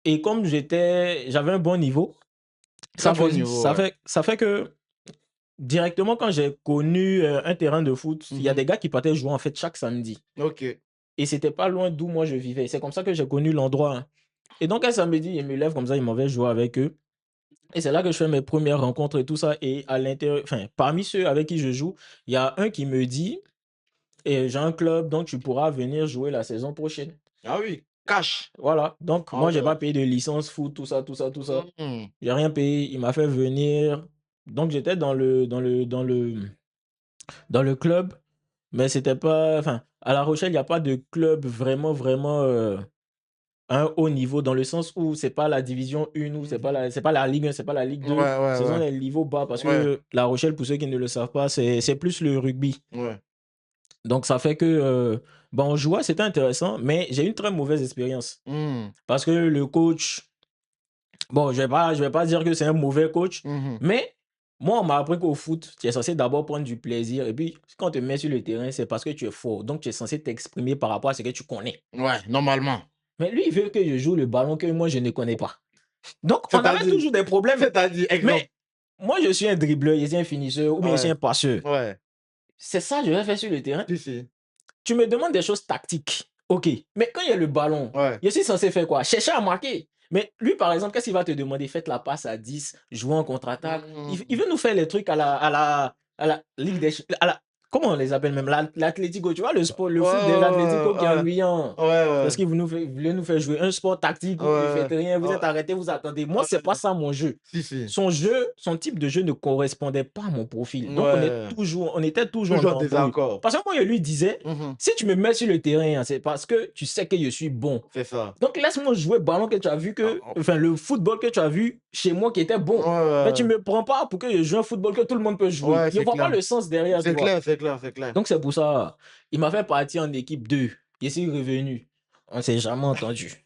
Et comme j'avais un bon niveau, Très bon niveau, ouais. ça fait que directement quand j'ai connu, un terrain de foot, il Mmh y a mh. des gars qui partaient jouer en fait chaque samedi OK. et c'était pas loin d'où moi je vivais. C'est comme ça que j'ai connu l'endroit, hein. Et donc un samedi, ils me lèvent comme ça, ils m'en vais jouer avec eux et c'est là que je fais mes premières rencontres et tout ça et parmi ceux avec qui je joue, il y a un qui me dit: «Et j'ai un club donc tu pourras venir jouer la saison prochaine». Ah oui, cash. Voilà, donc Ah moi j'ai ouais. pas payé de licence foot, tout ça, tout ça, tout ça. Mmh. J'ai rien payé, il m'a fait venir. Donc j'étais dans le club, mais c'était pas à La Rochelle, il y a pas de club vraiment, vraiment, à un haut niveau dans le sens où c'est pas la division 1 ou Mmh. c'est pas la Ligue 1, c'est pas la Ligue Ouais, 2, ouais, ce sont ouais. des niveaux bas parce Ouais, que La Rochelle, pour ceux qui ne le savent pas, c'est plus le rugby. ouais. Donc ça fait que, bon, on jouait, c'était intéressant, mais j'ai eu une très mauvaise expérience Mmh. parce que le coach. Bon, je vais pas dire que c'est un mauvais coach, Mmh mh. mais moi, on m'a appris qu'au foot, tu es censé d'abord prendre du plaisir et puis quand on te met sur le terrain, c'est parce que tu es fort. Donc, tu es censé t'exprimer par rapport à ce que tu connais. Ouais, normalement. Mais lui, il veut que je joue le ballon que moi, je ne connais pas. Donc, on avait C'est-à-dire toujours des problèmes. c'est-à-dire, exemple? Mais moi, je suis un dribbleur, je suis un finisseur ou bien je suis Ouais, un passeur. ouais. C'est ça que je vais faire sur le terrain. Si, si. Tu me demandes des choses tactiques. OK, mais quand il y a le ballon, Ouais. je suis censé faire quoi? Chercher à marquer. Mais lui, par exemple, qu'est-ce qu'il va te demander? Faites la passe à 10, jouer en contre-attaque. Il Mmh. veut nous faire les trucs à la Ligue des à la comment on les appelle même? L'Atlético, tu vois le sport, le Ouais, foot des ouais, Atlético qui est ouais. ennuyant. Ouais, Parce ouais. qu'il voulait nous faire jouer un sport tactique où vous ne faites Ouais, rien, vous ouais. êtes arrêtés, vous attendez. Moi, c'est pas Ouais. ça mon jeu. Si, si. Son jeu, son type de jeu ne correspondait pas à mon profil. Donc, Ouais. on était toujours en Toujours en embrouille. désaccord. Parce que moi, je lui disais, Mmh. si tu me mets sur le terrain, hein, c'est parce que tu sais que je suis bon. C'est ça. Donc, laisse-moi jouer le ballon que tu as vu Ah, que, enfin, le football que tu as vu chez moi qui était ouais, bon. Mais tu ouais. me prends pas pour que je joue un football que tout le monde peut jouer. Ouais, Je ne c'est vois pas clair. le sens derrière, tu C'est vois. clair, c'est clair, c'est clair. Donc, c'est pour ça, il m'a fait partir en équipe 2. Je suis revenu. On ne s'est jamais entendu.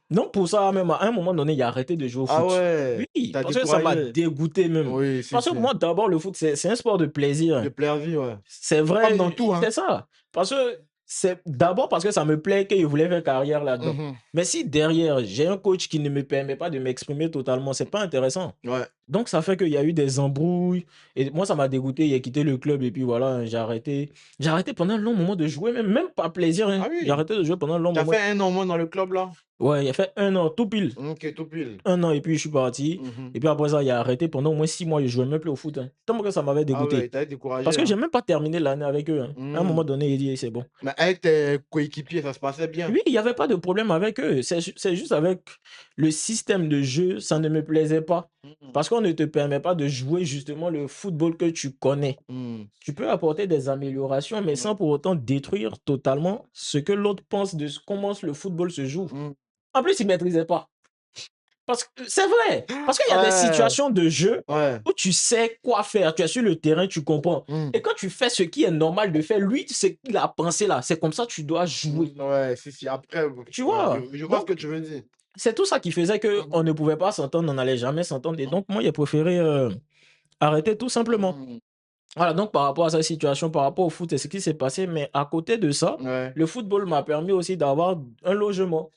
Donc, pour ça, même à un moment donné, il a arrêté de jouer au Ah foot. ouais, Oui, tu parce que ça m'a découragé? dégoûté même. Oui, si, Parce que si. moi, d'abord, le foot, c'est un sport de plaisir, De hein. plaire vie, ouais. C'est Comme vrai, dans tout, hein. c'est ça. Parce que c'est d'abord parce que ça me plaît qu'il voulait faire carrière là-dedans. Mmh. Mais si derrière, j'ai un coach qui ne me permet pas de m'exprimer totalement, c'est pas intéressant. Ouais. Donc ça fait qu'il y a eu des embrouilles et moi ça m'a dégoûté, j'ai quitté le club et puis voilà, j'ai arrêté. J'ai arrêté pendant un long moment de jouer, même pas plaisir, hein. Ah J'ai oui, arrêté de jouer pendant un long tu as moment. fait 1 an moins dans le club, là? Ouais, il a fait un an, tout pile. OK, tout pile. 1 an et puis je suis parti. Mmh. Et puis après ça, il a arrêté pendant au moins 6 mois, je jouais même plus au foot, hein. Tellement que ça m'avait Ah ouais, dégoûté. il t'avait découragé, Parce que j'ai hein? même pas terminé l'année avec eux, hein. À un moment Mmh. donné, il dit: «C'est bon». Mais avec tes coéquipiers, ça se passait bien? Oui, il y avait pas de problème avec eux. C'est juste avec le système de jeu, ça ne me plaisait pas. Mmh. Parce qu'on ne te permet pas de jouer justement le football que tu connais. Mmh. Tu peux apporter des améliorations, mais Ouais. sans pour autant détruire totalement ce que l'autre pense de comment le football se joue. Mmh. En plus, il ne maîtrisait pas. Parce que c'est vrai. Parce qu'il y a des Ouais, situations de jeu ouais. où tu sais quoi faire. Tu es sur le terrain, tu comprends. Mmh. Et quand tu fais ce qui est normal de faire, lui, ce qu'il a pensé là, c'est comme ça que tu dois jouer. Ouais, si, si. Après, Tu ouais, vois? je vois ce Donc, que tu veux dire. c'est tout ça qui faisait qu'on Mmh. ne pouvait pas s'entendre, on n'allait jamais s'entendre. Et donc, moi, j'ai préféré arrêter tout simplement. Mmh. Voilà, donc par rapport à sa situation, par rapport au foot, c'est ce qui s'est passé. Mais à côté de ça, Ouais. le football m'a permis aussi d'avoir un logement.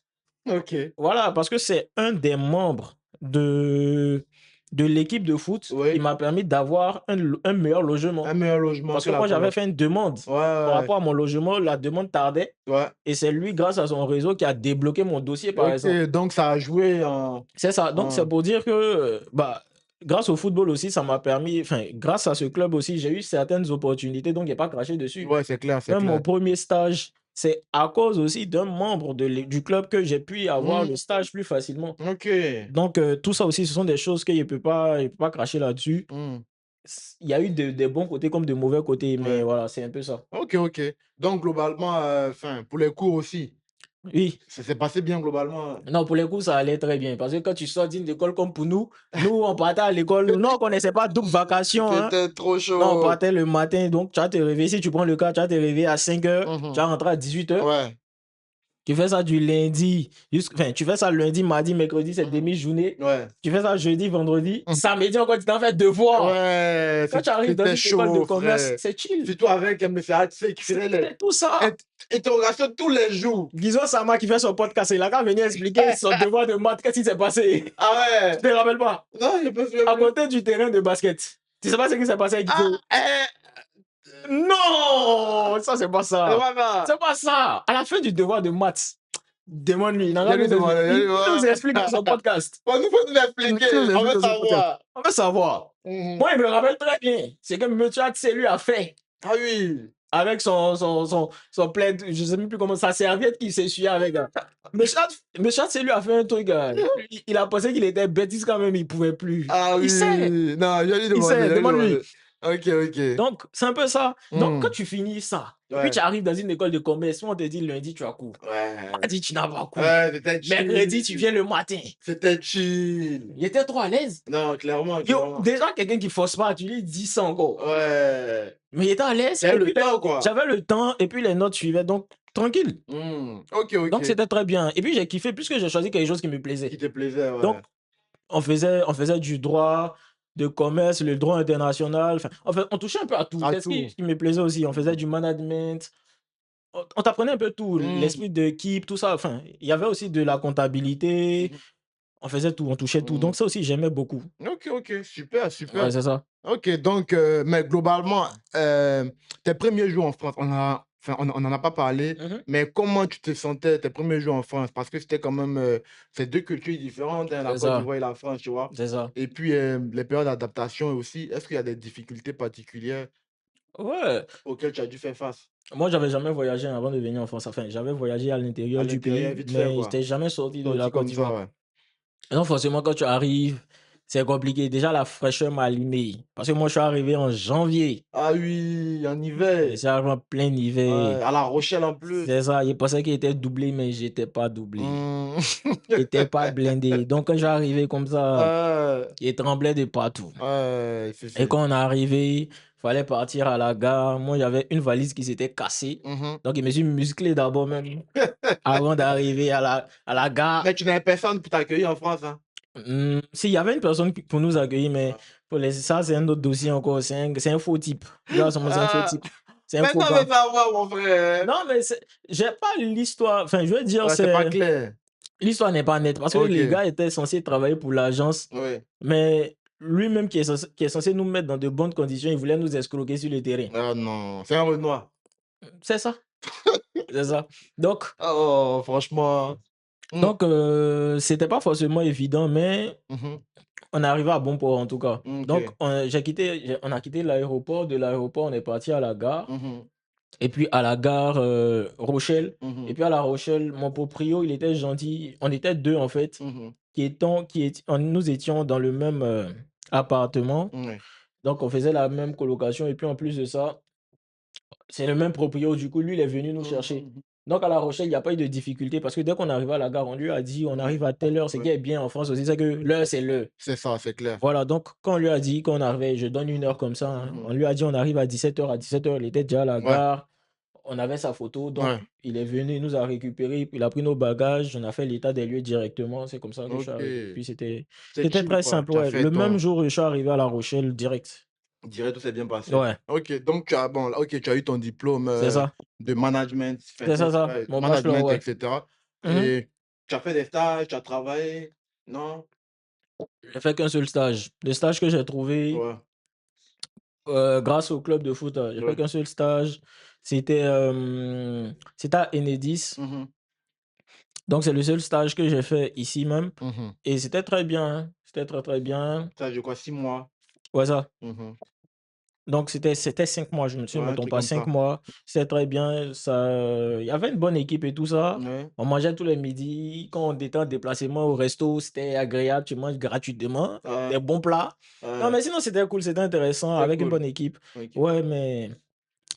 OK. Voilà, parce que c'est un des membres de l'équipe de foot qui Oui. m'a permis d'avoir un meilleur Un logement. meilleur logement Parce que que la moi, j'avais coloc. fait une demande Ouais, par ouais, rapport à mon logement. La demande tardait. ouais. Et c'est lui, grâce à son réseau, qui a débloqué mon dossier, par OK, exemple. donc ça a joué en C'est ça. Donc, c'est en pour dire que, bah, grâce au football aussi, ça m'a permis, enfin, grâce à ce club aussi, j'ai eu certaines opportunités, donc il n'y a pas craché dessus. ouais, c'est clair, c'est Même mon clair. premier stage, c'est à cause aussi d'un membre du club que j'ai pu avoir le Mmh. stage plus facilement. OK. Donc, tout ça aussi, ce sont des choses qu'il ne peut pas cracher là-dessus. Mmh. Il y a eu des bons côtés comme de mauvais côtés, mais Ouais. voilà, c'est un peu ça. OK, OK. Donc globalement, enfin, pour les cours aussi, Oui. ça s'est passé bien globalement? Non, pour les cours, ça allait très bien. Parce que quand tu sors d'une école comme pour nous, on partait à l'école. Nous, on ne connaissait pas double vacation, hein. C'était trop Non, on chaud. partait le matin, donc tu vas te réveiller. Si tu prends le cas, tu vas te réveiller à 5 heures, tu Mmh. vas rentrer à 18 heures. Ouais. Tu fais ça du lundi, enfin, tu fais ça lundi, mardi, mercredi, c'est Mmh. demi-journée. Ouais. Tu fais ça jeudi, vendredi. Mmh. Samedi encore, tu t'en fais devoir. Ouais, Quand tu arrives dans c'était une école de chaud, commerce, frère. c'est chill. Surtout avec MFA, tu sais, qui faisait les C'est tout ça. interrogations tous les jours. Disons Sama qui fait son podcast, il a qu'à venir expliquer son devoir de maths, qu'est-ce qui s'est passé. Ah Tu ouais? te rappelles pas? Non, je peux À plus. côté du terrain de basket. Tu sais pas ce qui s'est passé avec Ah, Guido? Non, ça c'est pas c'est ça. pas grave. C'est pas ça. À la fin du devoir de maths, demande-lui. Il n'a Je qu'à lui nous demande, expliquer. je lui Il nous demande. explique dans son podcast. Faut nous Il expliquer, nous on explique veut dans son podcast. savoir. On veut savoir. Mhm. Moi, il me rappelle très bien. C'est que M. Hatse lui a fait Ah oui. avec son plaid, je sais même plus comment, sa serviette qu'il s'essuyait avec. M. Hatse lui a fait un truc. Il a pensé qu'il était bêtise quand même, il pouvait plus. Ah Il sait. oui. Non, je lui Il demande, sait, je lui demande-lui. demande. Ok, ok. Donc, c'est un peu ça. Donc, quand Hmm. tu finis ça, et puis Ouais. tu arrives dans une école de commerce, on te dit lundi, tu as cours. Ouais. Mardi, tu n'as pas cours. Ouais, c'était Mercredi, tu chill. viens le matin. C'était chill. Il était trop à l'aise. Non, clairement, Yo, clairement. déjà, quelqu'un qui force pas, tu lui dis ça encore. Ouais. Mais il était à l'aise. T'as Et le puis, temps, quoi. j'avais le temps, et puis les notes suivaient, donc tranquille. Ok, ok. Donc, c'était très bien. Et puis, j'ai kiffé, puisque j'ai choisi quelque chose qui me plaisait. Qui te plaisait, ouais. Donc, on faisait du droit de commerce, le droit international. Enfin, on touchait un peu à tout. À C'est ce tout. qui me plaisait aussi. On faisait du management. On t'apprenait un peu tout, Hmm. l'esprit d'équipe, tout ça. Enfin, il y avait aussi de la comptabilité. On faisait tout, on touchait tout. Hmm. Donc, ça aussi, j'aimais beaucoup. Ok, ok. Super, Ouais, super. c'est ça. Ok, donc, mais globalement, tes premiers jours en France, enfin, on n'en a pas parlé, Mmh. mais comment tu te sentais tes premiers jours en France? Parce que c'était quand même, c'est 2 cultures différentes, hein, la C'est Côte ça, d'Ivoire et la France, tu vois? c'est ça. Et puis, les périodes d'adaptation aussi, est-ce qu'il y a des difficultés particulières Ouais, auxquelles tu as dû faire face? moi, j'avais jamais voyagé avant de venir en France. Enfin, j'avais voyagé à À l'intérieur du l'intérieur, pays, vite fait, mais quoi. j'étais jamais sorti de la Sorti Côte comme ça, d'Ivoire. ouais. Et donc forcément, quand tu arrives, c'est compliqué. Déjà, la fraîcheur m'a allumé parce que moi, je suis arrivé en janvier Ah oui, en et hiver! c'est arrivé en plein Ouais, hiver. à La Rochelle en plus. C'est ça, il pensait qu'il était doublé, mais j'étais pas doublé. Mmh. J'étais pas blindé. Donc quand j'arrivais comme ça, Ouais, il tremblait de partout. ouais, Et quand on est arrivé, fallait partir à la gare. Moi, j'avais une valise qui s'était cassée. mmh. Donc, je me suis musclé d'abord même avant d'arriver à la gare. Mais tu n'avais personne pour t'accueillir en France, hein? Si, il y avait une personne pour nous accueillir, mais Ah. pour les, ça, c'est un autre dossier encore. C'est un faux type. Là, c'est un faux Ah! type. C'est un Mais faux non, mais gars. ça va, mon frère. Non, mais j'ai pas l'histoire. Enfin, je veux dire, Ouais, c'est pas c'est clair. l'histoire n'est pas nette parce que les OK, gars étaient censés travailler pour l'agence, oui. mais lui-même qui est censé nous mettre dans de bonnes conditions, il voulait nous escroquer sur le terrain. Ah non, c'est un Renoir. C'est ça, c'est ça. Donc, Oh, franchement. Mmh. c'était pas forcément évident, mais Mmh. on est arrivé à bon port en tout cas. Donc, OK. on a quitté l'aéroport. De l'aéroport, on est parti à la gare. Mmh. Et puis à la gare Rochelle. Et Mmh. puis à la Rochelle, mon proprio, il était gentil. On était deux en fait, Mmh. nous étions dans le même appartement. Ouais. Donc on faisait la même colocation. Et puis en plus de ça, c'est le même proprio. Du coup, lui, il est venu nous Mmh chercher. mh. Donc à la Rochelle, il n'y a pas eu de difficulté parce que dès qu'on arrivait à la gare, on lui a dit on Ouais, arrive à telle heure. Ce ouais. qui est bien en France aussi, c'est que l'heure, c'est l'heure. C'est ça, c'est clair. Voilà, donc quand on lui a dit qu'on arrivait, je donne une heure comme ça, hein, Mmh. on lui a dit on arrive à 17 heures. À 17 heures, il était déjà à la Ouais, gare. On avait sa photo, donc ouais. il est venu, il nous a récupéré, puis il a pris nos bagages, on a fait l'état des lieux directement. C'est comme ça que je suis arrivé. OK. Puis C'est c'était chill, très quoi. simple, Tu as ouais. fait Le même ton jour, je suis arrivé à La Rochelle direct. on dirait tout s'est bien passé. Ouais, OK, donc tu as bon, là, OK, tu as eu ton diplôme, c'est ça. de management, enfin, C'est ça, ça, ouais, mon bachelor, management et ouais. cetera Mmh. et tu as fait des stages, tu as travaillé? Non? J'ai fait qu'un seul stage. Le stage que j'ai trouvé, Ouais, grâce au club de foot, j'ai fait ouais. qu'un seul stage. C'était à Enedis. Mmh. Donc c'est le seul stage que j'ai fait ici même Mmh. et c'était très bien, hein. C'était très, très bien. Stage de quoi? 6 mois? Ouais, ça. Mmh. Donc c'était 5 mois, je Ouais, me un trompe truc pas, comme 5 ça. mois. C'était très bien, ça il y avait une bonne équipe et tout ça. Ouais, On mangeait tous les midis. Quand on était en déplacement au resto, c'était agréable, tu manges gratuitement, ouais, des bons plats. Non, ouais, mais sinon c'était cool, c'était intéressant c'est avec une cool. bonne équipe. OK. Ouais, mais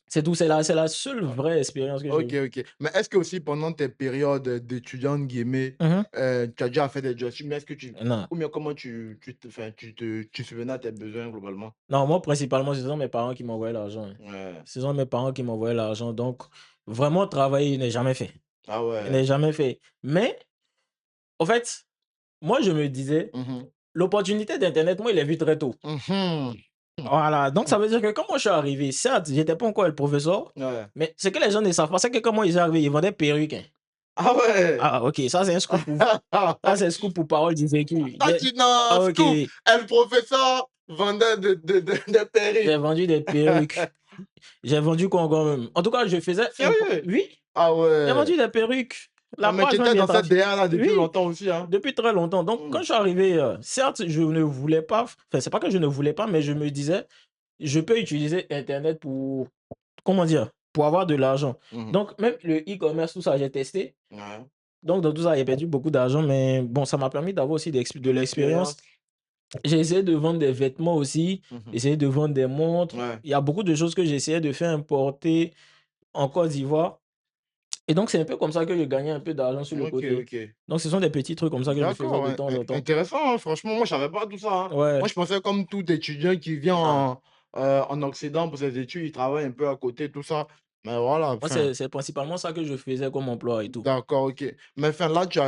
c'est tout, c'est la seule vraie expérience que j'ai OK, eue. OK. Mais est-ce que aussi pendant tes périodes, «d'étudiant» entre guillemets, Mmh. tu as déjà fait des jobs? Mais est-ce que tu Non. ou bien comment tu subvenais à tes besoins globalement? Non, moi principalement, ce sont mes parents qui m'envoyaient l'argent, hein. Ouais. Ce sont mes parents qui m'envoyaient l'argent, donc vraiment travailler, je n'ai jamais fait. Ah Je n'ai ouais. jamais fait. Mais, en fait, moi je me disais Mmh. l'opportunité d'internet, moi, je l'ai vu très tôt. Mmh. Voilà, donc ça veut dire que quand moi je suis arrivé, certes, j'étais pas encore le professeur, Ouais. mais ce que les gens ne savent pas, c'est que quand moi ils sont arrivés, ils vendaient perruques, hein. Ah ouais! Ah OK, ça c'est un scoop pour ça c'est un scoop pour Parole du vécu. Ah tu non, Ah OK, scoop! Et le professeur vendait des j'ai perruques. vendu des perruques, j'ai vendu quoi encore même? En tout cas, je faisais Sérieux? oui, Ah j'ai ouais. vendu des perruques. Ah La mais tu page même étais est dans cette partie. DA là depuis Oui. longtemps aussi, hein? Depuis très longtemps. Donc, quand Mmh. je suis arrivé, certes, je ne voulais pas, enfin, c'est pas que je ne voulais pas, mais je me disais, je peux utiliser Internet pour, comment dire, pour avoir de l'argent. Mmh. Donc, même le e-commerce, tout ça, j'ai testé. Ouais. Donc, dans tout ça, j'ai perdu beaucoup d'argent, mais bon, ça m'a permis d'avoir aussi De de l'expérience. l'expérience. J'ai essayé de vendre des vêtements aussi, Mmh. essayé de vendre des montres. Ouais. Il y a beaucoup de choses que j'essayais de faire importer en Côte d'Ivoire. Et donc, c'est un peu comme ça que je gagnais un peu d'argent sur le OK, côté. OK. Donc, ce sont des petits trucs comme ça que je faisais D'accord, de in temps in en temps. intéressant, hein, franchement, moi je savais pas tout ça, hein. Moi Ouais. je pensais comme tout étudiant qui vient Non. en Occident pour ses études, il travaille un peu à côté, tout ça. Mais voilà, Moi, enfin, c'est principalement ça que je faisais comme emploi et tout. d'accord, OK. Mais enfin là, tu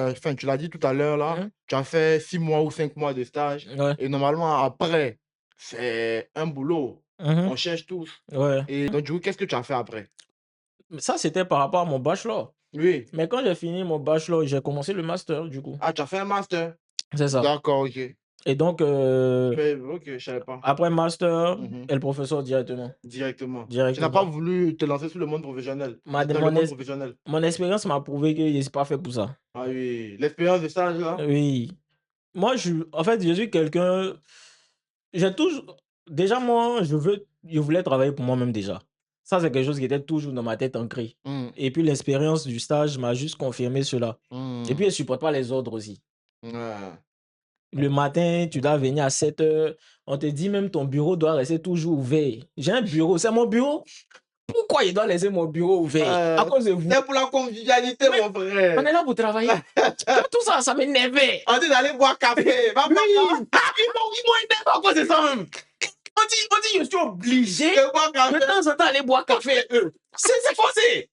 l'as dit tout à l'heure là, Mmh. tu as fait 6 mois ou 5 mois de stage Ouais. et normalement après, c'est un boulot. Mmh. On cherche tous Ouais. et donc du coup, qu'est-ce que tu as fait après? Mais ça, c'était par rapport à mon bachelor. Oui. Mais quand j'ai fini mon bachelor, j'ai commencé le master, du coup. Ah, tu as fait un master? C'est ça. D'accord, OK. Et donc, Ok, je savais pas. après master Mhm. et le professeur directement. Directement. Tu n'as pas Directement. voulu te lancer sur le monde professionnel, Ma, dans le mon, monde professionnel. mon expérience m'a prouvé que je ne suis pas fait pour ça. Ah oui, l'expérience de stage là. Oui. Moi, en fait, je suis quelqu'un. J'ai toujours. Déjà, moi, je voulais travailler pour moi-même déjà. Ça, c'est quelque chose qui était toujours dans ma tête ancré. Hmm, Et puis, l'expérience du stage m'a juste confirmé cela. Et puis, je hmm, ne supporte pas les ordres aussi. ouais. Le matin, tu dois venir à 7 heures. On te dit même ton bureau doit rester toujours ouvert. J'ai un bureau, c'est mon bureau. Pourquoi il doit laisser mon bureau ouvert? À cause de vous. C'est pour la convivialité, Mais mon frère. on est là pour travailler. Tout ça, ça m'énervait. On dit d'aller boire café. Va Oui, boire ils m'ont énervé à cause de ça même. On dit, je suis obligé de café. temps en temps aller boire café avec eux. C'est forcé.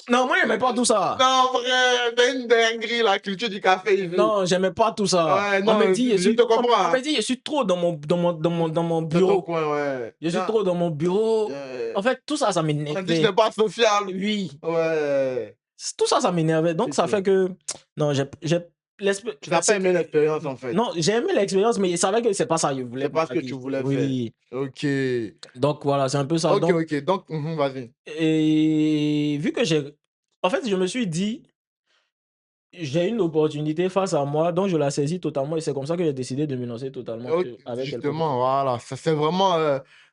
Non, moi, j'aimais pas tout ça. Non, frère, c'est une dinguerie, la culture du café ici. Non, j'aimais pas tout ça. Ouais, non, On me dit, je te comprends. on me dit, je suis trop dans mon Dans ton bureau. coin, ouais. Je suis Non, trop dans mon bureau. En fait, tout ça, ça on dit que je m'énervait. n'ai pas social. Oui, Ouais. tout ça, ça m'énervait. Donc, C'est ça sûr. fait que, non, Tu n'as pas aimé l'expérience, en fait. non, j'ai aimé l'expérience, mais je savais que c'est pas ça que je voulais. C'est pas ce que pour ma tu vie. voulais Oui. faire. Ok. Donc, voilà, c'est un peu ça. Ok, Donc, ok. Donc, vas-y. et vu que j'ai. En fait, je me suis dit, j'ai une opportunité face à moi, donc je la saisis totalement et c'est comme ça que j'ai décidé de me lancer totalement Ok, avec elle. justement, voilà. Ça, c'est vraiment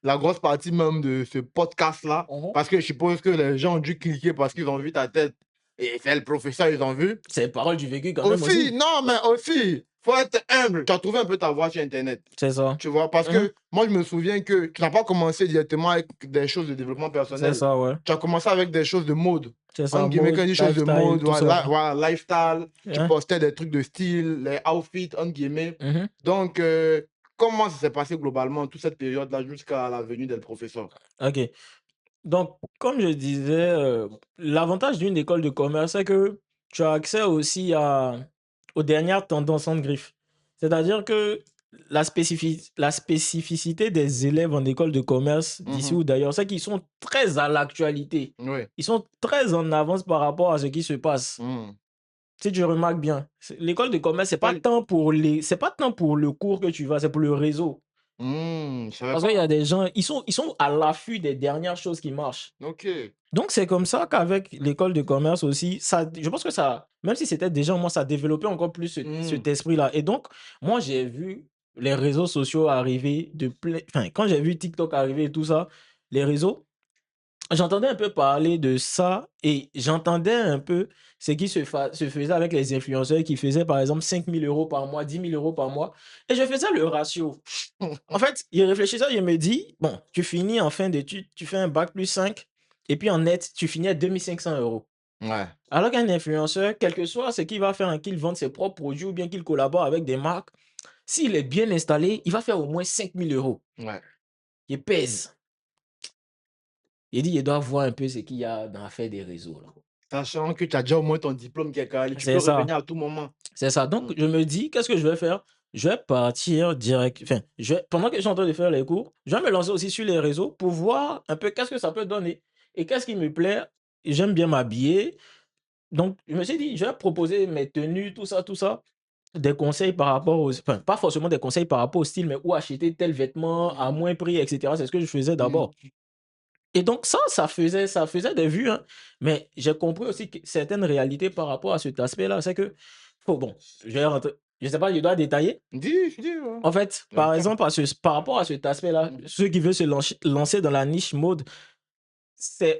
la grosse partie même de ce podcast-là. Parce que je suppose que les gens ont dû cliquer parce qu'ils ont vu ta tête. Et c'est le professeur, ils ont vu. C'est parole du vécu quand même Aussi, aussi. non, mais aussi, faut être humble. Tu as trouvé un peu ta voix sur Internet. C'est ça. Tu vois, parce que moi, je me souviens que tu n'as pas commencé directement avec des choses de développement C'est personnel. ça, ouais. Tu as commencé avec des choses de mode. C'est ça, Entre guillemets, mode, quand il dit choses de lifestyle, mode, tout ça. voilà, lifestyle, tu Hein? postais des trucs de style, les outfits, entre guillemets. Mhm. Donc, comment ça s'est passé globalement, toute cette période-là, jusqu'à la venue del professeur? Ok. Donc, comme je disais, l'avantage d'une école de commerce, c'est que tu as accès aussi aux dernières tendances en griffe. C'est-à-dire que la spécificité des élèves en école de commerce d'ici ou d'ailleurs, c'est qu'ils sont très à l'actualité. Oui. Ils sont très en avance par rapport à ce qui se passe. Mm. Si tu remarques bien, l'école de commerce, Ouais. c'est pas tant pour le cours que tu vas, c'est pour le réseau. Je savais Parce pas. qu'il y a des gens, ils sont à l'affût des dernières choses qui marchent. Ok. Donc, c'est comme ça qu'avec l'école de commerce aussi, ça, je pense que ça, même si c'était déjà moi, ça développait encore plus cet esprit-là. Et donc, moi, j'ai vu les réseaux sociaux arriver de plein. Enfin, quand j'ai vu TikTok arriver et tout ça, les réseaux, j'entendais un peu parler de ça et j'entendais un peu ce qui se faisait avec les influenceurs qui faisaient par exemple 5 000 € par mois, 10 000 € par mois. Et je faisais le ratio. En fait, il réfléchissait, il me dit, bon, tu finis en fin d'études, tu fais un bac plus 5 et puis en net, tu finis à 2 500 €. Ouais. Alors qu'un influenceur, quel que soit ce qu'il va faire, hein, qu'il vende ses propres produits ou bien qu'il collabore avec des marques, s'il est bien installé, il va faire au moins 5 000 €. Ouais. Il pèse. Il dit, il doit voir un peu ce qu'il y a dans l'affaire des réseaux, là. Sachant que tu as déjà au moins ton diplôme quelque part, tu peux C'est ça. revenir à tout moment. C'est ça. Donc, je me dis, qu'est-ce que je vais faire? Je vais partir direct. Enfin, pendant que je suis en train de faire les cours, je vais me lancer aussi sur les réseaux pour voir un peu qu'est-ce que ça peut donner. Et qu'est-ce qui me plaît? J'aime bien m'habiller. Donc, je me suis dit, je vais proposer mes tenues, tout ça, tout ça. Des conseils par rapport aux. Enfin, pas forcément des conseils par rapport au style, mais où acheter tel vêtement à moins prix, etc. C'est ce que je faisais d'abord. Et donc, ça faisait des vues, hein. Mais j'ai compris aussi que certaines réalités par rapport à cet aspect-là. C'est que, bon, je vais rentrer. Je sais pas, je dois détailler. Dis, ouais. En fait, par exemple, par rapport à cet aspect-là, ceux qui veulent se lancer dans la niche mode, c'est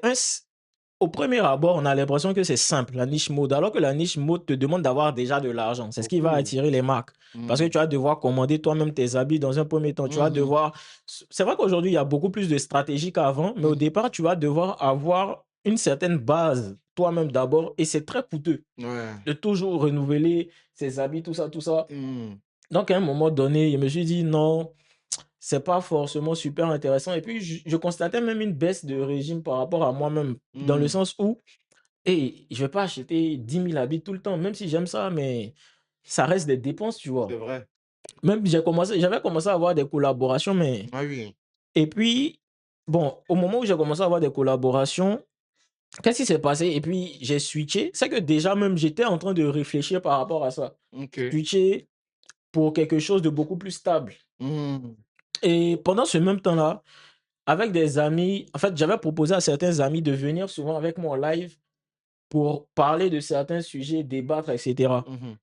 au premier abord, on a l'impression que c'est simple, la niche mode, alors que la niche mode te demande d'avoir déjà de l'argent. C'est ce qui va attirer les marques. Parce que tu vas devoir commander toi-même tes habits dans un premier temps. Tu vas devoir. C'est vrai qu'aujourd'hui, il y a beaucoup plus de stratégies qu'avant, mais au départ, tu vas devoir avoir une certaine base toi-même d'abord, et c'est très coûteux de toujours renouveler ses habits, tout ça, tout ça. Donc, à un moment donné, je me suis dit non, c'est pas forcément super intéressant. Et puis, je constatais même une baisse de régime par rapport à moi-même, dans le sens où, je vais pas acheter 10 000 habits tout le temps, même si j'aime ça, mais ça reste des dépenses, tu vois. C'est vrai. Même j'avais commencé à avoir des collaborations, mais. Ah oui. Et puis, bon, au moment où j'ai commencé à avoir des collaborations, qu'est-ce qui s'est passé? Et puis, j'ai switché. C'est que déjà, même, j'étais en train de réfléchir par rapport à ça. Ok. Switcher. pour quelque chose de beaucoup plus stable. Mhm. Et pendant ce même temps-là, avec des amis, en fait, j'avais proposé à certains amis de venir souvent avec moi en live pour parler de certains sujets, débattre, etc. Mhm.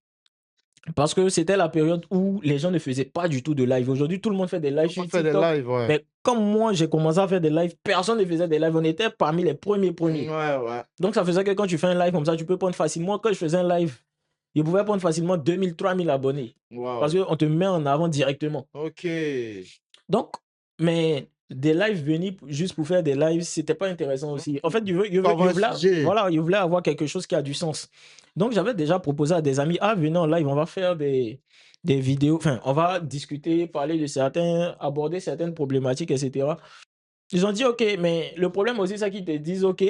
Parce que c'était la période où les gens ne faisaient pas du tout de live. Aujourd'hui, tout le monde fait des lives Tout le sur monde fait des TikTok. lives, ouais. Mais comme moi, j'ai commencé à faire des lives, personne ne faisait des lives. On était parmi les premiers. Ouais, ouais. Donc, ça faisait que quand tu fais un live comme ça, tu peux prendre facilement. Quand je faisais un live, je pouvais prendre facilement 2000, 3000 abonnés. Parce Wow. qu'on te met en avant directement. Ok. Donc, mais des lives venus juste pour faire des lives, c'était pas intéressant aussi. En fait, Faut avoir un sujet. je voulais avoir quelque chose qui a du sens. Donc, j'avais déjà proposé à des amis, ah, venez en live, on va faire des vidéos, enfin, on va discuter, parler de aborder certaines problématiques, etc. Ils ont dit, OK, mais le problème aussi, c'est qu'ils te disent, OK,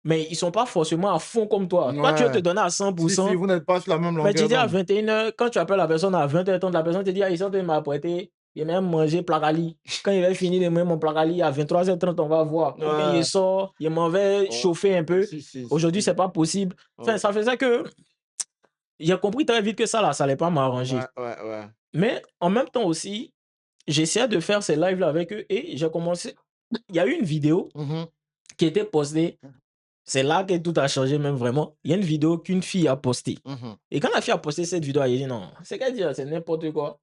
mais ils sont pas forcément à fond comme toi. Toi, tu veux te Ouais. donner à Si, 100%. vous n'êtes pas sur la même Mais tu longueur dis à d'onde. 21h, quand tu appelles la personne à 20h30, la personne te dit, ah, ils sont en train de m'apprêter, il a même mangé placali. Quand il va finir de manger mon placali, à 23h30, on va voir. Ou bien il Ouais. sort, il m'en va Ouais. chauffer un peu. Aujourd'hui, Si. c'est pas possible. Enfin, Ouais. ça faisait que j'ai compris très vite que ça, là, ça allait pas m'arranger. Ouais, ouais, ouais. Mais en même temps aussi, j'essayais de faire ces lives-là avec eux et j'ai commencé. Il y a eu une vidéo Mhm. qui était postée. C'est là que tout a changé, même vraiment. Il y a une vidéo qu'une fille a postée. Mhm. Et quand la fille a posté cette vidéo, elle a dit non, c'est qu'elle dit, c'est n'importe quoi.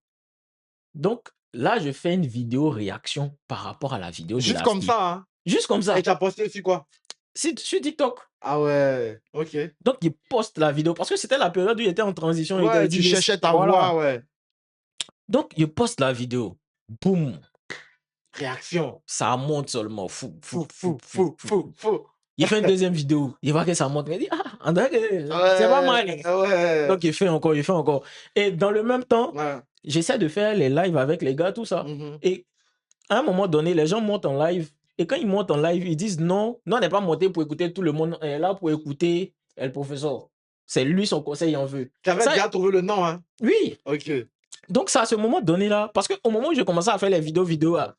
Donc là, je fais une vidéo réaction par rapport à la vidéo de Juste la comme fille. ça, hein. Juste comme Et ça. tu as posté aussi quoi? C'est sur TikTok. Ah ouais. Ok. Donc, il poste la vidéo parce que c'était la période où il était en transition. Il était Ouais, dit, tu cherchais ta voilà. voix, ouais. Donc, il poste la vidéo. Boum. Réaction. Ça monte seulement. Fou, fou, Fou, fou, fou, fou, fou, fou, fou, fou. fou. Il fait une deuxième vidéo. Il voit que ça monte. Il dit, ah, on dirait que c'est pas Ouais, mal. ouais. Donc, il fait encore, il fait encore. Et dans le même temps, Ouais. j'essaie de faire les lives avec les gars, tout ça. Mhm. Et à un moment donné, les gens montent en live. Et quand ils montent en live, ils disent non, non, on n'est pas monté pour écouter tout le monde. On est là pour écouter le professeur. C'est lui, son conseil en veut. Tu avais Ça, déjà trouvé le nom, hein? oui. Ok. Donc, c'est à ce moment donné là. Parce qu'au moment où j'ai commencé à faire les vidéos, là,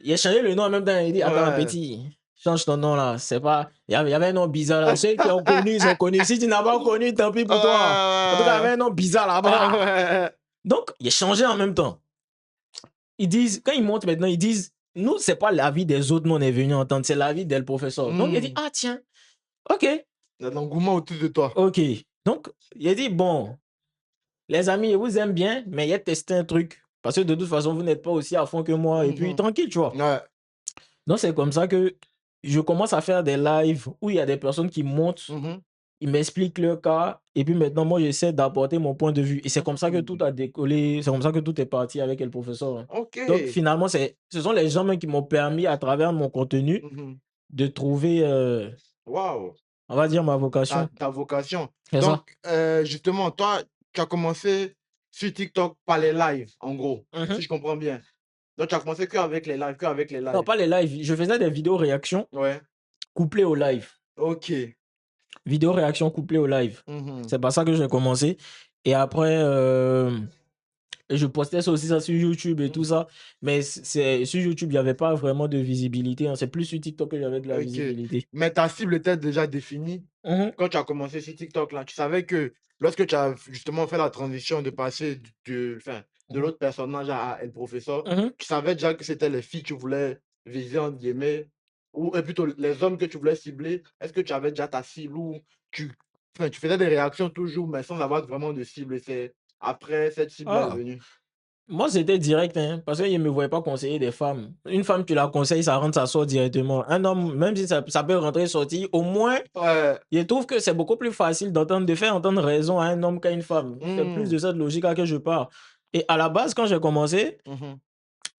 il a changé le nom en même temps. Il dit, attends, Ouais. petit, change ton nom là. C'est pas. Il y avait un nom bizarre là. Ceux qui ont connu, ils ont connu. Si tu n'as pas connu, tant pis pour toi. En tout cas, il y avait un nom bizarre là-bas. Ouais. Donc, il a changé en même temps. Ils disent, quand ils montent maintenant, ils disent, nous, c'est pas l'avis des autres, nous, on est venu entendre, c'est l'avis del professeur. Donc, il dit, ah, tiens, ok, Il y a de l'engouement autour de toi. ok. Donc, il dit, bon, les amis, je vous aime bien, mais il a testé un truc. Parce que de toute façon, vous n'êtes pas aussi à fond que moi. Et puis, Mhm. tranquille, tu vois. Ouais. Donc, c'est comme ça que je commence à faire des lives où il y a des personnes qui montent, Mhm. ils m'expliquent leur cas. Et puis maintenant, moi, j'essaie d'apporter mon point de vue. Et c'est comme ça que tout a décollé. C'est comme ça que tout est parti avec le professeur. Ok. Donc, finalement, ce sont les gens même qui m'ont permis, à travers mon contenu, Mhm. de trouver, Waouh. on va dire, ma vocation. Ta vocation. C'est ça. Donc, justement, toi, tu as commencé sur TikTok par les lives, en gros, si je comprends bien. Donc, tu as commencé qu'avec les lives, qu'avec les Non, lives. pas les lives. Je faisais des vidéos réactions Ouais. couplées au live. Ok. Vidéo réaction couplées au live. Mhm. C'est par ça que j'ai commencé. Et après, je postais ça aussi ça sur YouTube et tout ça. Mais sur YouTube, il n'y avait pas vraiment de visibilité, hein. C'est plus sur TikTok que j'avais de la Ok. visibilité. Mais ta cible était déjà définie quand tu as commencé sur TikTok, là. Tu savais que lorsque tu as justement fait la transition de passer enfin, de l'autre personnage à El Professeur, tu savais déjà que c'était les filles que tu voulais viser, entre guillemets, ou et plutôt les hommes que tu voulais cibler. Est-ce que tu avais déjà ta cible ou tu, enfin, tu faisais des réactions toujours, mais sans avoir vraiment de cible? Et c'est après cette cible-là est Ah, venue. moi, c'était direct, hein, parce qu'ils ne me voyaient pas conseiller des femmes. Une femme, tu la conseilles, ça rentre, ça sort directement. Un homme, même si ça peut rentrer, sortir, au moins, Ouais. je trouve que c'est beaucoup plus facile de faire entendre raison à un homme qu'à une femme. C'est plus de Mhm. cette logique-là que je parle. Et à la base, quand j'ai commencé, Mhm.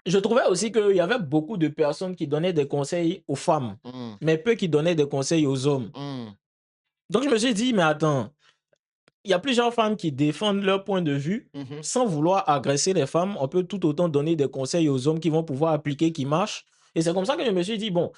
je trouvais aussi qu'il y avait beaucoup de personnes qui donnaient des conseils aux femmes, Mhm. mais peu qui donnaient des conseils aux hommes. Mhm. Donc, je me suis dit, mais attends, il y a plusieurs femmes qui défendent leur point de vue Mhm. sans vouloir agresser les femmes. On peut tout autant donner des conseils aux hommes qui vont pouvoir appliquer, qui marchent. Et c'est comme ça que je me suis dit, bon,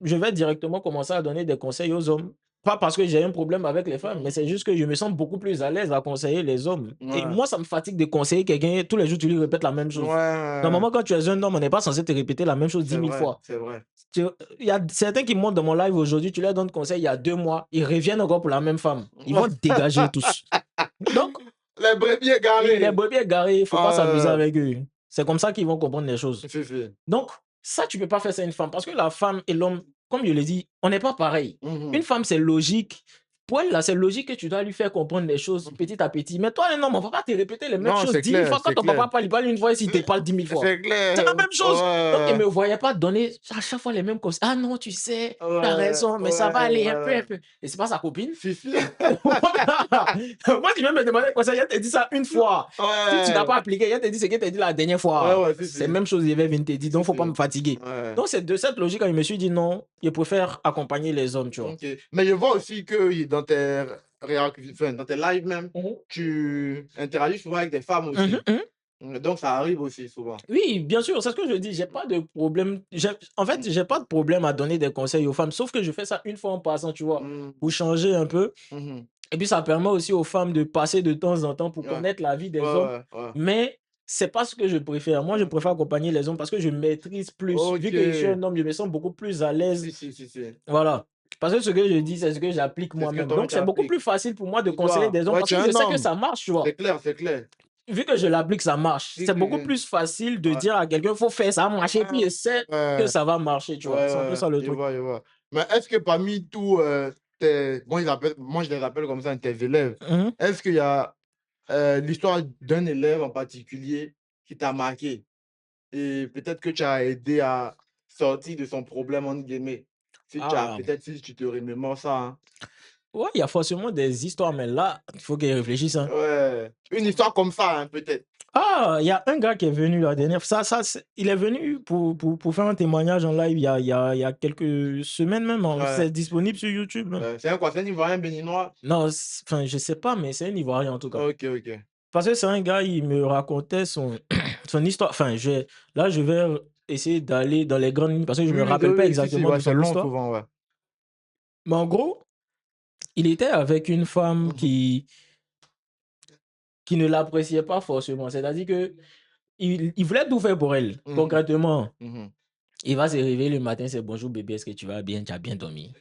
je vais directement commencer à donner des conseils aux hommes. Pas parce que j'ai un problème avec les femmes, mais c'est juste que je me sens beaucoup plus à l'aise à conseiller les hommes. Et Ouais. moi, ça me fatigue de conseiller quelqu'un. Tous les jours, tu lui répètes la même chose. Ouais. Normalement, quand tu es un homme, on n'est pas censé te répéter la même chose 10 C'est 000 vrai, fois. c'est vrai. Il y a certains qui montent dans mon live aujourd'hui, tu leur donnes conseil il y a 2 mois, ils reviennent encore pour la même femme. Ils vont dégager tous. Donc, Les brebis Oui, les égarés. brebis égarés, il ne faut pas s'amuser Ah, avec eux. C'est comme ça qu'ils vont comprendre les choses. si. Donc, ça, tu ne peux pas faire ça à une femme. Parce que la femme et l'homme, comme je l'ai dit, on n'est pas pareil. Une femme, c'est logique. Pour elle, là, c'est logique que tu dois lui faire comprendre les choses petit à petit. Mais toi, un homme, on ne va pas te répéter les mêmes Non, choses c'est 10 000 clair, fois. Quand c'est ton papa clair. parle, il parle une fois, ici, il te parle 10 000 fois. C'est clair. C'est la même chose. Donc, il ne Ouais. me voyait pas donner à chaque fois les mêmes conseils. Ah non, tu sais, tu as Ouais, raison, mais ça va aller un peu, un ouais. peu. Et c'est pas sa copine. Si. Moi, tu viens me demander un conseil, elle t'a dit ça une fois. Si tu n'as Ouais. pas appliqué, elle t'a dit ce qu'elle t'a dit la dernière fois. Ouais, C'est la si. même chose, il avait venir te dire, donc il ne faut pas me fatiguer. Ouais. Donc, c'est de cette logique que je me suis dit non, je préfère accompagner les hommes, tu vois. Ok. Mais je vois aussi que dans tes dans tes lives même, Mhm. tu interagis souvent avec des femmes Mhm, aussi. mhm. Donc, ça arrive aussi souvent. Oui, bien sûr, c'est ce que je dis. J'ai pas de problème. En fait, j'ai pas de problème à donner des conseils aux femmes, sauf que je fais ça une fois en passant, tu vois, Mm, pour changer un peu. mhm. Et puis, ça permet aussi aux femmes de passer de temps en temps pour Ouais, connaître la vie des hommes. ouais. Mais c'est pas ce que je préfère. Moi, je préfère accompagner les hommes parce que je maîtrise plus. Vu Ok. que je suis un homme, je me sens beaucoup plus à l'aise. Si. Voilà. Parce que ce que je dis, c'est ce que j'applique C'est ce que moi-même. toi-même Donc, tu c'est beaucoup appliques. plus facile pour moi de Pour conseiller toi. des hommes Ouais, parce tu es que je un sais que homme. ça marche, tu vois. C'est clair. Vu que je l'applique, ça marche. Si, C'est beaucoup plus facile de Ouais. dire à quelqu'un, il faut faire ça, marcher, puis je sais que Ouais, ça va marcher, tu vois. C'est un peu ça le je truc. vois. Mais est-ce que parmi tous tes, moi je les appelle comme ça, tes élèves, Mhm. est-ce qu'il y a l'histoire d'un élève en particulier qui t'a marqué et peut-être que tu as aidé à sortir de son problème, entre guillemets? Ah, Peut-être si tu te remémores ça, hein. ouais, il y a forcément des histoires, mais là, il faut qu'ils réfléchissent, hein. Ouais, une histoire comme ça, hein, peut-être. Ah, il y a un gars qui est venu la dernière fois. Il est venu pour faire un témoignage en live il y a quelques semaines même, hein. Ouais, C'est disponible sur YouTube, hein. c'est un quoi? C'est un Ivoirien béninois? Non, enfin, je sais pas, mais c'est un Ivoirien en tout cas. Ok. Parce que c'est un gars, il me racontait son histoire. Enfin, là, je vais essayer d'aller dans les grandes lignes parce que je me rappelle pas Si, exactement ouais, de c'est son long histoire. souvent, ouais. Mais en gros, il était avec une femme Mhm, qui ne l'appréciait pas forcément. C'est-à-dire que il voulait tout faire pour elle. mhm, Concrètement, mhm. il va se réveiller le matin, c'est bonjour bébé, est-ce que tu vas bien? Tu as bien dormi?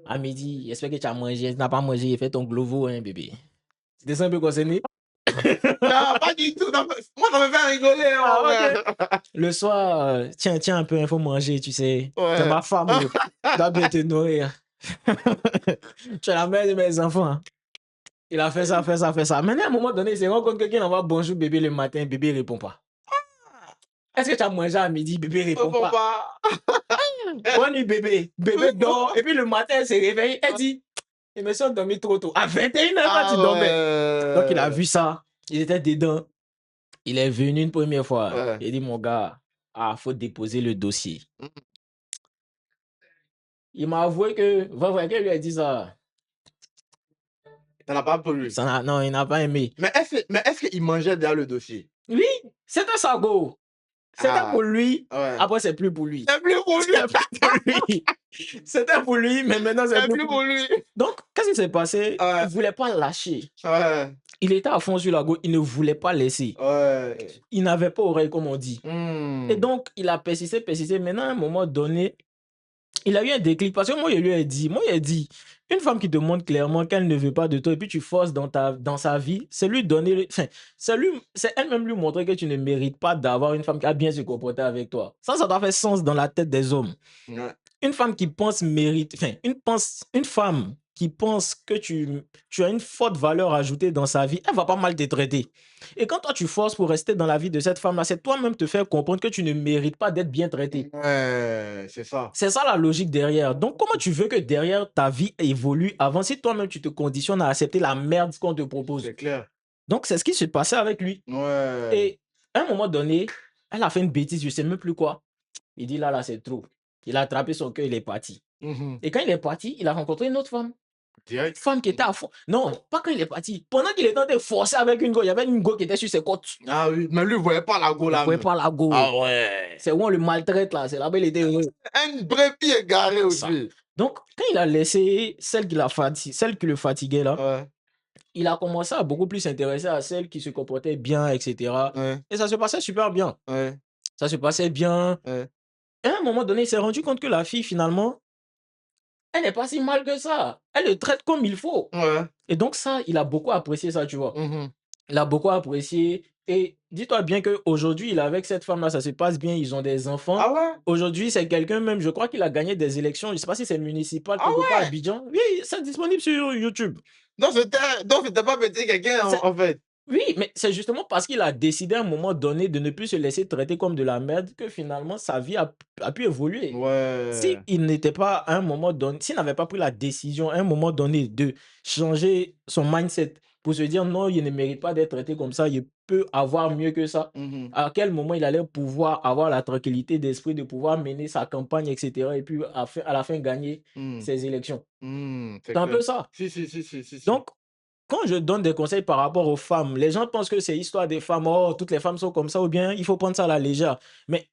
À midi, j'espère que tu as mangé. Tu n'as pas mangé, fais ton glovo, hein, bébé. C'était ça un peu concerné. Non, pas du tout. Non, moi, ça me fait rigoler, hein, Ah, mon ok. frère. Le soir, tiens un peu, il faut manger, tu sais. C'est Ouais. ma femme, oh. Tu dois bien te nourrir. Tu es la mère de mes enfants, hein. Il a fait ça. Maintenant, à un moment donné, il se rend compte que quelqu'un envoie bonjour bébé le matin, bébé répond pas. Est-ce que tu as mangé à midi? Bébé répond Faut pas. pas. Bonne nuit, bébé. Bébé dort. Et puis le matin, elle se réveille. Elle dit, il me semble dormir trop tôt. À 21h quand Ah tu dormais. Donc, il a ouais. vu ça. Il était dedans. Il est venu une première fois. Ouais. Il dit, mon gars, faut déposer le dossier. Il m'a avoué que, vrai, qu'elle lui a dit ça. T'en as pas plu. Non, il n'a pas aimé. Mais est-ce qu'il mangeait derrière le dossier? Oui, c'était ça, go. C'était Ah, pour lui. ouais. Après, c'est plus pour lui. C'est plus pour lui. C'est plus pour lui. C'était pour lui, mais maintenant, c'est C'est plus plus pour lui. pour lui. Donc, qu'est-ce qui s'est passé? Il Ouais. ne voulait pas lâcher. Ouais. Il était à fond sur la gauche. Il ne voulait pas laisser. Ouais. Il n'avait pas oreille, comme on dit. Et Hmm. donc, il a persisté. Maintenant, à un moment donné, il a eu un déclic. Parce que moi, il ai dit, une femme qui te montre clairement qu'elle ne veut pas de toi et puis tu forces dans sa vie, c'est lui donner, enfin, c'est elle-même lui montrer que tu ne mérites pas d'avoir une femme qui a bien se comporter avec toi. Ça doit faire sens dans la tête des hommes. Ouais. Une femme qui pense mérite, enfin, une femme qui pense que tu as une forte valeur ajoutée dans sa vie, elle va pas mal te traiter. Et quand toi tu forces pour rester dans la vie de cette femme-là, c'est toi-même te faire comprendre que tu ne mérites pas d'être bien traité. Ouais, c'est ça. C'est ça la logique derrière. Donc, comment tu veux que derrière ta vie évolue avant si toi-même tu te conditionnes à accepter la merde qu'on te propose? C'est clair. Donc, c'est ce qui s'est passé avec lui. Ouais. Et à un moment donné, elle a fait une bêtise, je ne sais même plus quoi. Il dit là, c'est trop. Il a attrapé son cœur, il est parti. Mhm. Et quand il est parti, il a rencontré une autre femme. Une Direct. femme qui était à fond. Non, pas quand il est parti. Pendant qu'il était en train de forcer avec une go, il y avait une go qui était sur ses côtes. Ah oui, mais lui, il voyait pas la go Il ne là. pouvait pas la go. Ah ouais. C'est où on le maltraite là. C'est là-bas, il était heureux. Un brebis égaré Ça. aussi. Donc, quand il a laissé celle qui le fatiguait là, Ouais. il a commencé à beaucoup plus s'intéresser à celle qui se comportait bien, etc. Ouais. Et ça se passait super bien. Ouais. Ça se passait bien. Ouais. Et à un moment donné, il s'est rendu compte que la fille, finalement, elle n'est pas si mal que ça. Elle le traite comme il faut. Ouais. Et donc ça, il a beaucoup apprécié ça, tu vois. Mhm. Il a beaucoup apprécié. Et dis-toi bien qu'aujourd'hui, il est avec cette femme-là, ça se passe bien, ils ont des enfants. Ah ouais? Aujourd'hui, c'est quelqu'un même, je crois qu'il a gagné des élections, je ne sais pas si c'est municipal, Ah quelque part à ouais? Abidjan. Oui, c'est disponible sur YouTube. Donc, c'était pas petit quelqu'un, C'est- en fait. Oui, mais c'est justement parce qu'il a décidé à un moment donné de ne plus se laisser traiter comme de la merde que finalement sa vie a pu évoluer. Ouais. S'il n'était pas à un moment donné, s'il n'avait pas pris la décision à un moment donné de changer son mindset pour se dire non, il ne mérite pas d'être traité comme ça, il peut avoir mieux que ça, Mhm. à quel moment il allait pouvoir avoir la tranquillité d'esprit de pouvoir mener sa campagne, etc. et puis à la fin gagner Mhm. ses élections. C'est C'est un clair. peu ça. Si. Donc, quand je donne des conseils par rapport aux femmes, les gens pensent que c'est histoire des femmes, oh, toutes les femmes sont comme ça, ou bien il faut prendre ça à la légère. Mais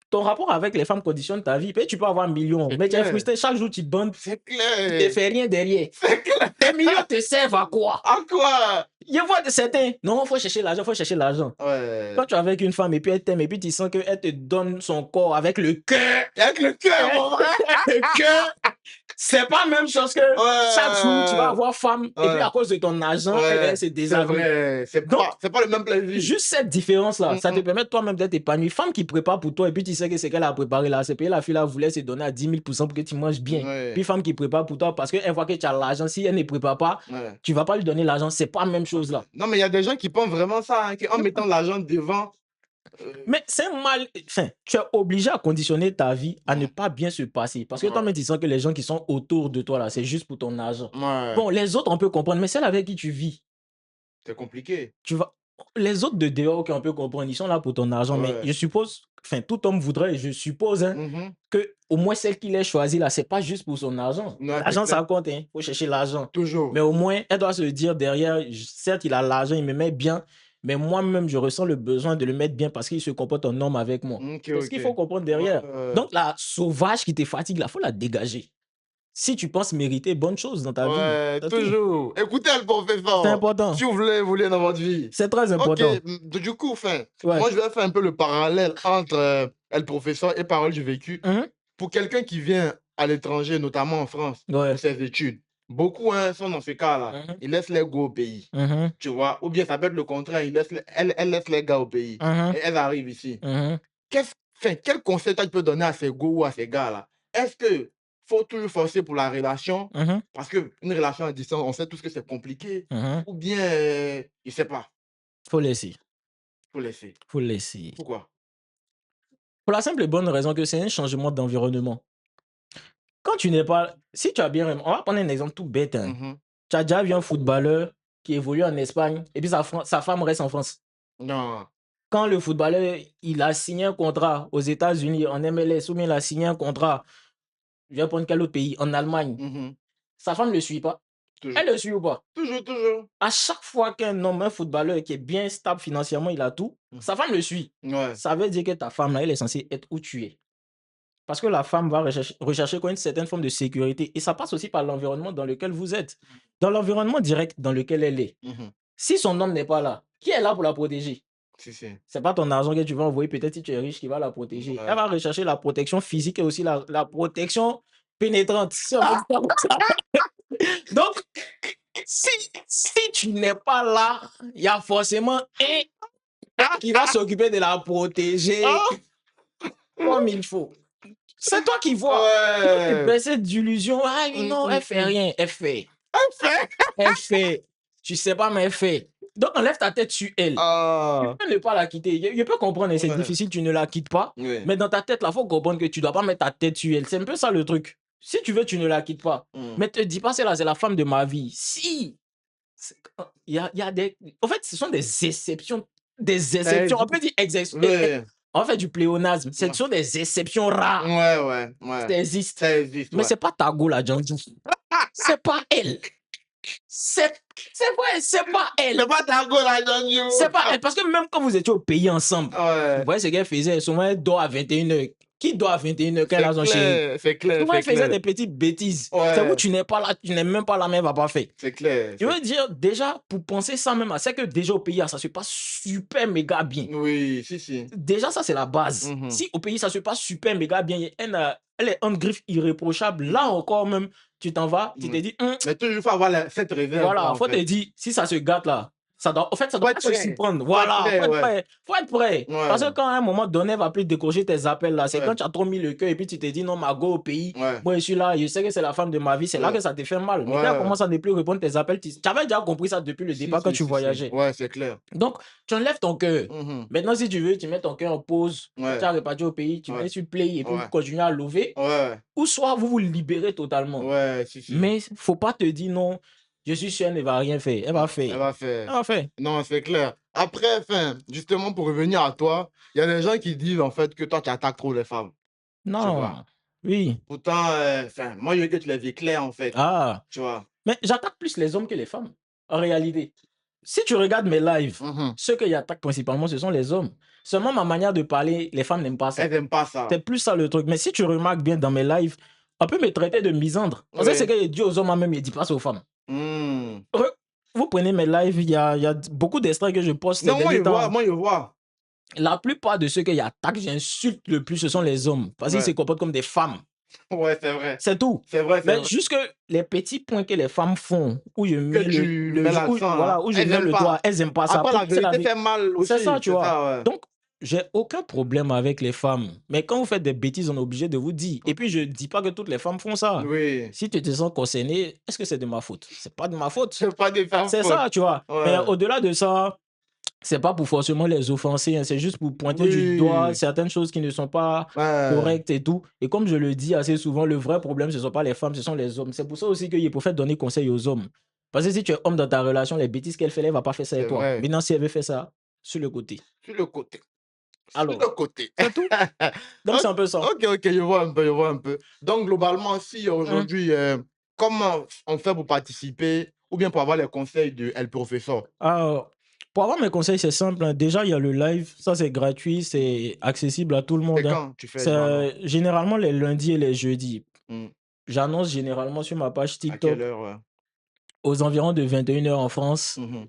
ton rapport avec les femmes conditionne ta vie. Peut-être tu peux avoir un million, C'est mais tu es clair. frustré. Chaque jour, tu te bandes, C'est tu ne clair. fais rien derrière. C'est clair. Tes millions te servent à quoi? À quoi? Je vois de certains, non, il faut chercher l'argent, il faut chercher l'argent. Ouais. Quand tu es avec une femme et puis elle t'aime, et puis tu sens qu'elle te donne son corps avec le cœur. Avec le cœur, mon vrai. Le cœur, c'est pas la même chose que chaque jour, tu vas avoir femme, et puis à cause de ton argent, elle se C'est déshabille. vrai. Donc, C'est pas le même plaisir. juste cette différence-là, ça te permet toi-même d'être épanoui. Femme qui prépare pour toi et puis tu sais que c'est qu'elle a préparé là, c'est payé la fille là voulait se donner à 10 000 pour que tu manges bien. Ouais. Puis femme qui prépare pour toi parce qu'elle voit que tu as l'argent, si elle ne prépare pas, Ouais. tu vas pas lui donner l'argent, c'est pas la même chose là. Non, mais il y a des gens qui pensent vraiment ça, hein, qu'en mettant l'argent devant. Mais c'est mal, enfin, tu es obligé à conditionner ta vie à ne pas bien se passer. Parce que toi-même, tu sens que les gens qui sont autour de toi là, c'est juste pour ton argent. Ouais. Bon, les autres, on peut comprendre, mais celle avec qui tu vis, C'est compliqué. tu vas. Les autres de dehors, ok, on peut comprendre, ils sont là pour ton argent, mais Ouais. je suppose, enfin, tout homme voudrait, je suppose, hein, Mhm. que au moins celle qu'il ait choisie là, c'est pas juste pour son argent. Ouais, c'est L'argent, clair. ça compte, hein. Faut chercher l'argent. Toujours. Mais au moins, elle doit se dire derrière, certes, il a l'argent, il me met bien, mais moi-même, je ressens le besoin de le mettre bien parce qu'il se comporte en homme avec moi. Ok, C'est ce qu'il faut ok. comprendre derrière. Ouais. Donc, la sauvage qui te fatigue, là, faut la dégager. Si tu penses mériter bonne chose dans ta vie, Ouais, c'est tout. toujours. Écoutez le C'est professeur. important. Si vous voulez dans votre vie. C'est très Ok, important. du coup, Ouais. moi, je vais faire un peu le parallèle entre le professeur et Parole du vécu. Mhm. Pour quelqu'un qui vient à l'étranger, notamment en France, Ouais. pour ses études, beaucoup sont dans ce cas-là. Mhm. Ils laissent les go au pays. Mhm. Tu vois, ou bien ça peut être le contraire, elle laisse les gars au pays. Mhm. Et elles arrivent ici. Mhm. Quel conseil toi, tu peux donner à ces go ou à ces gars-là? Est-ce que faut toujours forcer pour la relation? Mhm. Parce qu'une relation à distance, on sait tous que c'est compliqué. Mhm. Ou bien, il sait pas, Faut laisser. faut laisser. Faut laisser. Pourquoi? Pour la simple et bonne raison que c'est un changement d'environnement. Quand tu n'es pas. Si tu as bien. On va prendre un exemple tout bête. Hein. Mhm. Tu as déjà vu un footballeur qui évolue en Espagne et puis sa femme reste en France. Non. Quand le footballeur, il a signé un contrat aux États-Unis, en MLS, ou bien il a signé un contrat, je vais prendre quel autre pays, en Allemagne, Mhm. sa femme ne le suit pas. Toujours. Elle le suit ou pas? Toujours. À chaque fois qu'un homme, un footballeur qui est bien stable financièrement, il a tout, sa femme le suit. Ouais. Ça veut dire que ta femme, là, elle est censée être où tu es. Parce que la femme va rechercher quoi, une certaine forme de sécurité. Et ça passe aussi par l'environnement dans lequel vous êtes. Dans l'environnement direct dans lequel elle est. Mhm. Si son homme n'est pas là, qui est là pour la protéger? Si. C'est pas ton argent que tu vas envoyer, peut-être si tu es riche, qui va la protéger. Ouais. Elle va rechercher la protection physique et aussi la protection pénétrante. Si on peut dire comme ça. Donc, si tu n'es pas là, il y a forcément un qui va s'occuper de la protéger comme il faut. C'est toi qui vois. Tu peux te Ouais. baisser d'illusion. Ah non, elle fait rien. Elle fait. Elle fait. Tu sais pas, mais elle fait. Donc, enlève ta tête sur elle. Ah. Tu peux ne pas la quitter. Je peux comprendre, c'est Ouais. difficile, tu ne la quittes pas. Ouais. Mais dans ta tête, il faut comprendre que tu dois pas mettre ta tête sur elle. C'est un peu ça le truc. Si tu veux, tu ne la quittes pas. Mais te dis pas, c'est la femme de ma vie. Si. Il y a des. En fait, ce sont des exceptions. Des exceptions. On peut dire Ouais. On fait du pléonasme. Ce sont des exceptions rares. Ouais. Ça existe. Ça existe. Mais c'est pas ta go, la Django. C'est pas elle. C'est vrai, c'est pas elle. C'est pas ta go, la Django. C'est pas elle. Parce que même quand vous étiez au pays ensemble, Ouais. vous voyez ce qu'elle faisait. Souvent, elle dort à 21h. Qui dort à 21h quand elle a son chéri? C'est clair. Souvent, elle faisait des petites bêtises. Ouais. C'est où tu n'es pas là, tu n'es même pas là, mais elle va pas faire. C'est clair. Je veux dire, déjà, pour penser ça même, c'est que déjà au pays, ça se passe super méga bien. Oui, si. Déjà, ça, c'est la base. Mhm. Si au pays, ça se passe super méga bien, elle est en griffe irréprochable. Là encore, même, tu t'en vas, tu te dis, Mais toujours, il faut avoir cette réserve. voilà, en faut fait. te dire, si ça se gâte là, en fait, ça Faut doit être pas se prêt. surprendre. Faut être Voilà, prêt, faut être ouais. prêt. Faut être prêt. Parce que Ouais, quand à un moment donné, elle va plus décrocher tes appels là, c'est ouais, quand tu as trop mis le cœur et puis tu te dis non, ma go au pays, ouais, moi je suis là, je sais que c'est la femme de ma vie, c'est là ouais, que ça te fait mal. Mais quand elle ouais. commence à ne plus répondre tes appels, tu avais déjà compris ça depuis le Si, départ quand si, tu si, si. voyageais. Ouais, c'est clair. Donc, tu enlèves ton cœur. Mhm. Maintenant, si tu veux, tu mets ton cœur en pause. Quand tu Ouais, as reparti au pays, tu ouais, mets sur play et puis vous ouais, continuez à louver. ouais, Ou soit vous vous libérez totalement. ouais, si, si. Mais faut pas te dire non, je suis sûr, elle ne va rien faire. Elle va faire. Elle va faire. Elle va faire. Non, c'est clair. Après, enfin, justement, pour revenir à toi, il y a des gens qui disent en fait que toi, tu attaques trop les femmes. Tu vois. Non. Oui. Pourtant, enfin, moi, je veux que tu les vis clair, en fait. Ah. Tu vois. Mais j'attaque plus les hommes que les femmes, en réalité. Si tu regardes mes lives, Mhm. ceux que j'attaque principalement, ce sont les hommes. Seulement ma manière de parler, les femmes n'aiment pas ça. Elles n'aiment pas ça. C'est plus ça le truc. Mais si tu remarques bien dans mes lives, on peut me traiter de misandre. Parce que c'est Oui. que je dis aux hommes moi-même, je ne dis pas ça aux femmes. Hmm. Vous prenez mes lives, il y a beaucoup d'extraits que je poste ces Non, derniers temps. moi, je vois. La plupart de ceux que j'attaque, j'insulte le plus, ce sont les hommes. Parce qu'ils se Ouais, comportent comme des femmes. ouais, c'est vrai. C'est tout. C'est vrai, c'est Mais vrai. jusque les petits points que les femmes font, où je Que mets tu mets l'accent, voilà, là. où je Elles mets n'aiment le doigt, pas. elles n'aiment pas ça. Après, la Pourtant, c'est vérité fait mal c'est aussi. ça, tu C'est vois. ça, ouais. Donc, j'ai aucun problème avec les femmes. Mais quand vous faites des bêtises, on est obligé de vous dire. Et puis, je ne dis pas que toutes les femmes font ça. Oui. Si tu te sens concerné, est-ce que c'est de ma faute? C'est pas de ma faute. C'est pas de faire C'est faute. ça, tu vois. Mais Ouais. au-delà de ça, c'est pas pour forcément les offenser, hein, c'est juste pour pointer du doigt Oui. certaines choses qui ne sont pas Ouais. correctes et tout. Et comme je le dis assez souvent, le vrai problème, ce ne sont pas les femmes, ce sont les hommes. C'est pour ça aussi qu'il faut faire donner conseil aux hommes. Parce que si tu es homme dans ta relation, les bêtises qu'elle fait, elle ne va pas faire ça C'est avec toi. vrai. Maintenant, si elle veut faire ça, sur le côté. Sur le côté. Sur Alors, le côté. c'est tout. Donc, Ok, c'est un peu ça. ok, je vois un peu, je vois un peu. Donc, globalement, si Hum. aujourd'hui, comment on fait pour participer ou bien pour avoir les conseils de El Professeur? Alors, pour avoir mes conseils, c'est simple, hein. Déjà, il y a le live. Ça, c'est gratuit, c'est accessible à tout le C'est monde, hein. quand tu fais généralement? C'est généralement les lundis et les jeudis. Hmm. J'annonce généralement sur ma page À quelle TikTok heure? Ouais. aux environs de 21h en France, Mhm.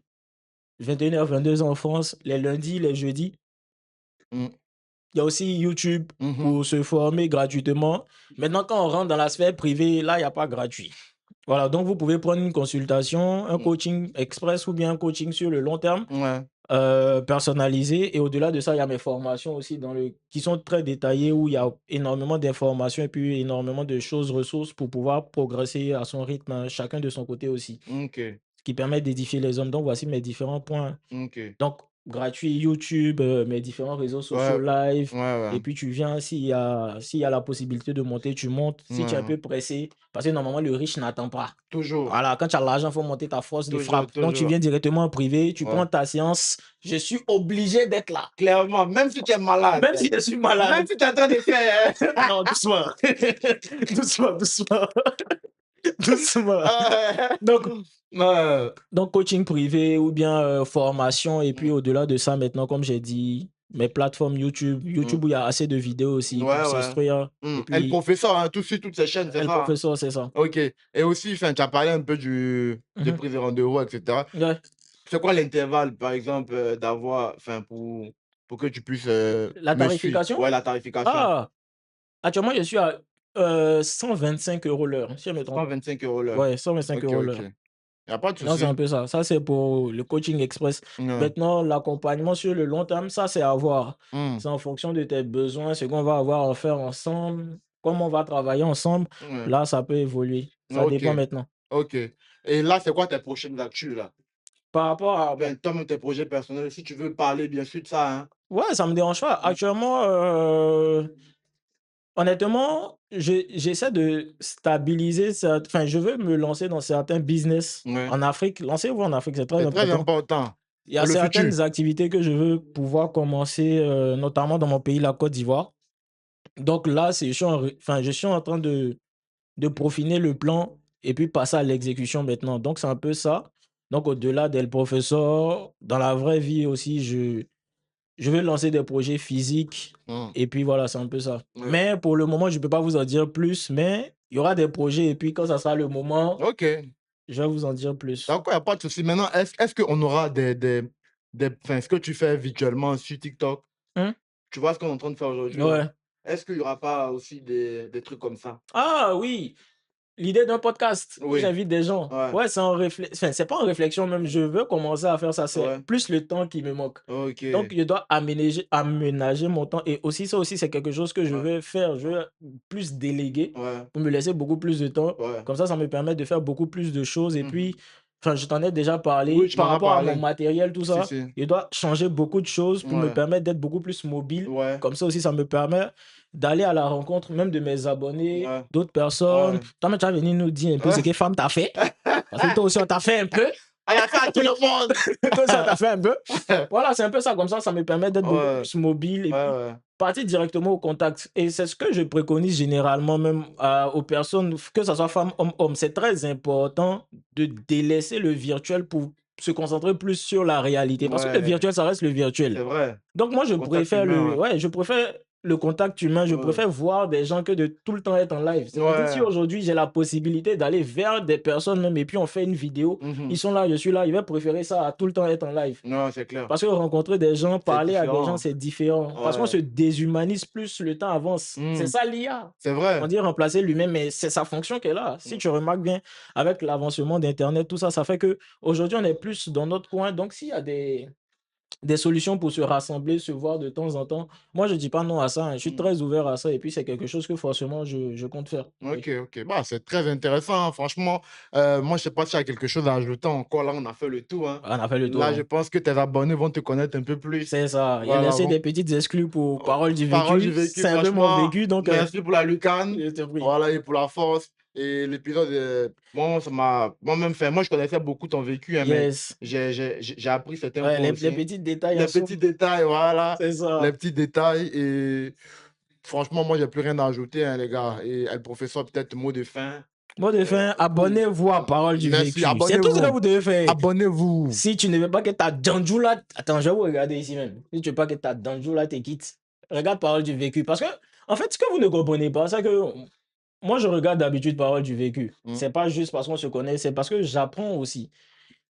21h, 22h en France, les lundis, les jeudis. Mm. Il y a aussi YouTube Mhm. pour se former gratuitement. Maintenant, quand on rentre dans la sphère privée, là, il n'y a pas gratuit. Voilà, donc vous pouvez prendre une consultation, un Mm. coaching express ou bien un coaching sur le long terme, Ouais. personnalisé. Et au-delà de ça, il y a mes formations aussi qui sont très détaillées où il y a énormément d'informations et puis énormément de choses, ressources pour pouvoir progresser à son rythme, hein, chacun de son côté aussi, Ok. ce qui permet d'édifier les hommes. Donc, voici mes différents points. Ok. Donc, gratuit YouTube, mes différents réseaux sociaux Ouais. live. Ouais, ouais. Et puis, tu viens, s'il y a la possibilité de monter, tu montes. Si tu es un Ouais. peu pressé, parce que normalement, le riche n'attend pas. Toujours. Voilà, quand tu as l'argent, il faut monter ta force de Toujours, frappe. Donc, tu toujours. viens directement en privé, tu Ouais. prends ta séance. Je suis obligé d'être là. Clairement, même si tu es malade, Même si je suis même malade. si tu es en train de faire. Non, doucement. Doucement, doucement. Doucement. Donc, Ouais. Donc, coaching privé ou bien formation. Et puis, Mm. au-delà de ça, maintenant, comme j'ai dit, mes plateformes YouTube. Mm. YouTube où il y a assez de vidéos aussi pour Ouais, ouais. s'instruire. Et Et le puis, professeur, hein, tout suite, toutes ces chaînes, c'est le ça? Hein? professeur, c'est ça. Ok. Et aussi, enfin, tu as parlé un peu de Mhm. prise de rendez-vous, etc. Ouais. C'est quoi l'intervalle, par exemple, d'avoir, enfin, pour que tu puisses La me suivre? tarification? Ouais, la tarification. Ah, actuellement, je suis à 125 € l'heure, si je ne me trompe pas. 125 € l'heure. Ouais, 125 Ok, euros ok. l'heure. Y a pas de Non, c'est souci. un peu ça. Ça, c'est pour le coaching express. Ouais. Maintenant, l'accompagnement sur le long terme, ça, c'est à voir. Hmm. C'est en fonction de tes besoins, ce qu'on va avoir à faire ensemble, comment on va travailler ensemble. Ouais. Là, ça peut évoluer. Ça Ok, dépend maintenant. ok. Et là, c'est quoi tes prochaines actus, là? Par rapport à... Enfin, toi-même, tes projets personnels, si tu veux parler, bien sûr, de ça, hein. Ouais, ça me dérange pas. Mm. Actuellement, honnêtement, j'essaie de stabiliser, enfin, je veux me lancer dans certains business Ouais. en Afrique. Lancez-vous en Afrique, c'est très C'est très important. important Il y a pour le futur. certaines activités que je veux pouvoir commencer, notamment dans mon pays, la Côte d'Ivoire. Donc là, je suis en train de peaufiner le plan et puis passer à l'exécution maintenant. Donc c'est un peu ça. Donc au-delà d'être professeur, dans la vraie vie aussi, je veux lancer des projets physiques Mm. et puis voilà, c'est un peu ça. Ouais. Mais pour le moment, je ne peux pas vous en dire plus, mais il y aura des projets et puis quand ça sera le moment, Ok. je vais vous en dire plus. D'accord, il n'y a pas de souci. Maintenant, est-ce qu'on aura enfin, ce que tu fais virtuellement sur TikTok? Hein? Tu vois ce qu'on est en train de faire aujourd'hui, là? Ouais. Est-ce qu'il n'y aura pas aussi des trucs comme ça? Ah oui, l'idée d'un podcast où Oui. j'invite des gens. Ouais. Ouais, enfin, c'est pas en réflexion même, je veux commencer à faire ça, c'est Ouais. plus le temps qui me manque. Donc OK. je dois aménager mon temps et aussi ça aussi, c'est quelque chose que je Ouais. veux faire. Je veux plus déléguer Ouais. pour me laisser beaucoup plus de temps. Ouais. Comme ça me permet de faire beaucoup plus de choses et Mmh. puis, enfin, je t'en ai déjà parlé Oui, tu par m'en as rapport à mon parlé. matériel, tout Si, ça. si. Je dois changer beaucoup de choses pour me Ouais. permettre d'être beaucoup plus mobile. Ouais. Comme ça aussi, ça me permet d'aller à la rencontre même de mes abonnés, Ouais. d'autres personnes. Ouais. Toi-même, tu vas venir nous dire un peu ce Ouais. que femme t'a fait. Parce que toi aussi, on t'a fait un peu. Ah, il a fait à tout le monde! Toi aussi, on t'a fait un peu. Voilà, c'est un peu ça. Comme ça me permet d'être beaucoup Ouais. plus mobile et Ouais, puis ouais. partir directement au contact. Et c'est ce que je préconise généralement même aux personnes, que ce soit femme, homme, homme. C'est très important de délaisser le virtuel pour se concentrer plus sur la réalité. Parce que le Ouais, virtuel, ça reste le virtuel. c'est vrai. Donc moi, Contact humain, je préfère le contact humain, je ouais. préfère voir des gens que de tout le temps être en live. C'est-à-dire si Ouais. aujourd'hui j'ai la possibilité d'aller vers des personnes même et puis on fait une vidéo, ils Mmh. sont là, je suis là, ils vont préférer ça à tout le temps être en live. Non, c'est clair. Parce que rencontrer des gens, C'est parler à des gens, différent. c'est différent. Parce qu'on Ouais. se déshumanise plus, le temps avance. C'est Mmh. ça l'IA. C'est On vrai. dit remplacer lui-même, mais c'est sa fonction qui est là. Si Mmh. tu remarques bien, avec l'avancement d'Internet, tout ça, ça fait que aujourd'hui on est plus dans notre coin. Donc s'il y a des solutions pour se rassembler, se voir de temps en temps. Moi, je dis pas non à ça, hein. Je suis Mmh. très ouvert à ça et puis c'est quelque chose que forcément je compte faire. Oui. OK, OK. Bah, c'est très intéressant, hein, franchement. Moi, je sais pas si tu as quelque chose à ajouter encore. Là, on a fait le tour, hein. On a fait le tour, Là, je hein. pense que tes abonnés vont te connaître un peu plus. C'est ça. Il y a Voilà, laissé vont des petites exclus pour oh, parole du parole du vécu. vécu, C'est un peu mon franchement, vécu, donc merci pour la lucarne. je te prie. Voilà, et pour la force. Et l'épisode, moi, ça m'a moi-même fait. Moi, je connaissais beaucoup ton vécu, hein, mais Yes. j'ai appris certains Ouais, points les aussi. petits détails en Les soi. petits détails, voilà. C'est Les ça. petits détails. Et franchement, moi, j'ai plus rien à ajouter, hein, les gars. Et le professeur, peut-être mot de fin. Mot de fin, Cool. abonnez-vous à Parole du Merci, vécu. C'est tout ce que abonnez-vous. vous devez faire. Abonnez-vous. Si tu ne veux pas que ta danjou là, attends, je vais vous regarder ici même. Si tu veux pas que ta danjou là te quitte, regarde Parole du vécu. Parce que, en fait, ce que vous ne comprenez pas, c'est que moi, je regarde d'habitude Parole du vécu. Mmh. C'est pas juste parce qu'on se connaît, c'est parce que j'apprends aussi.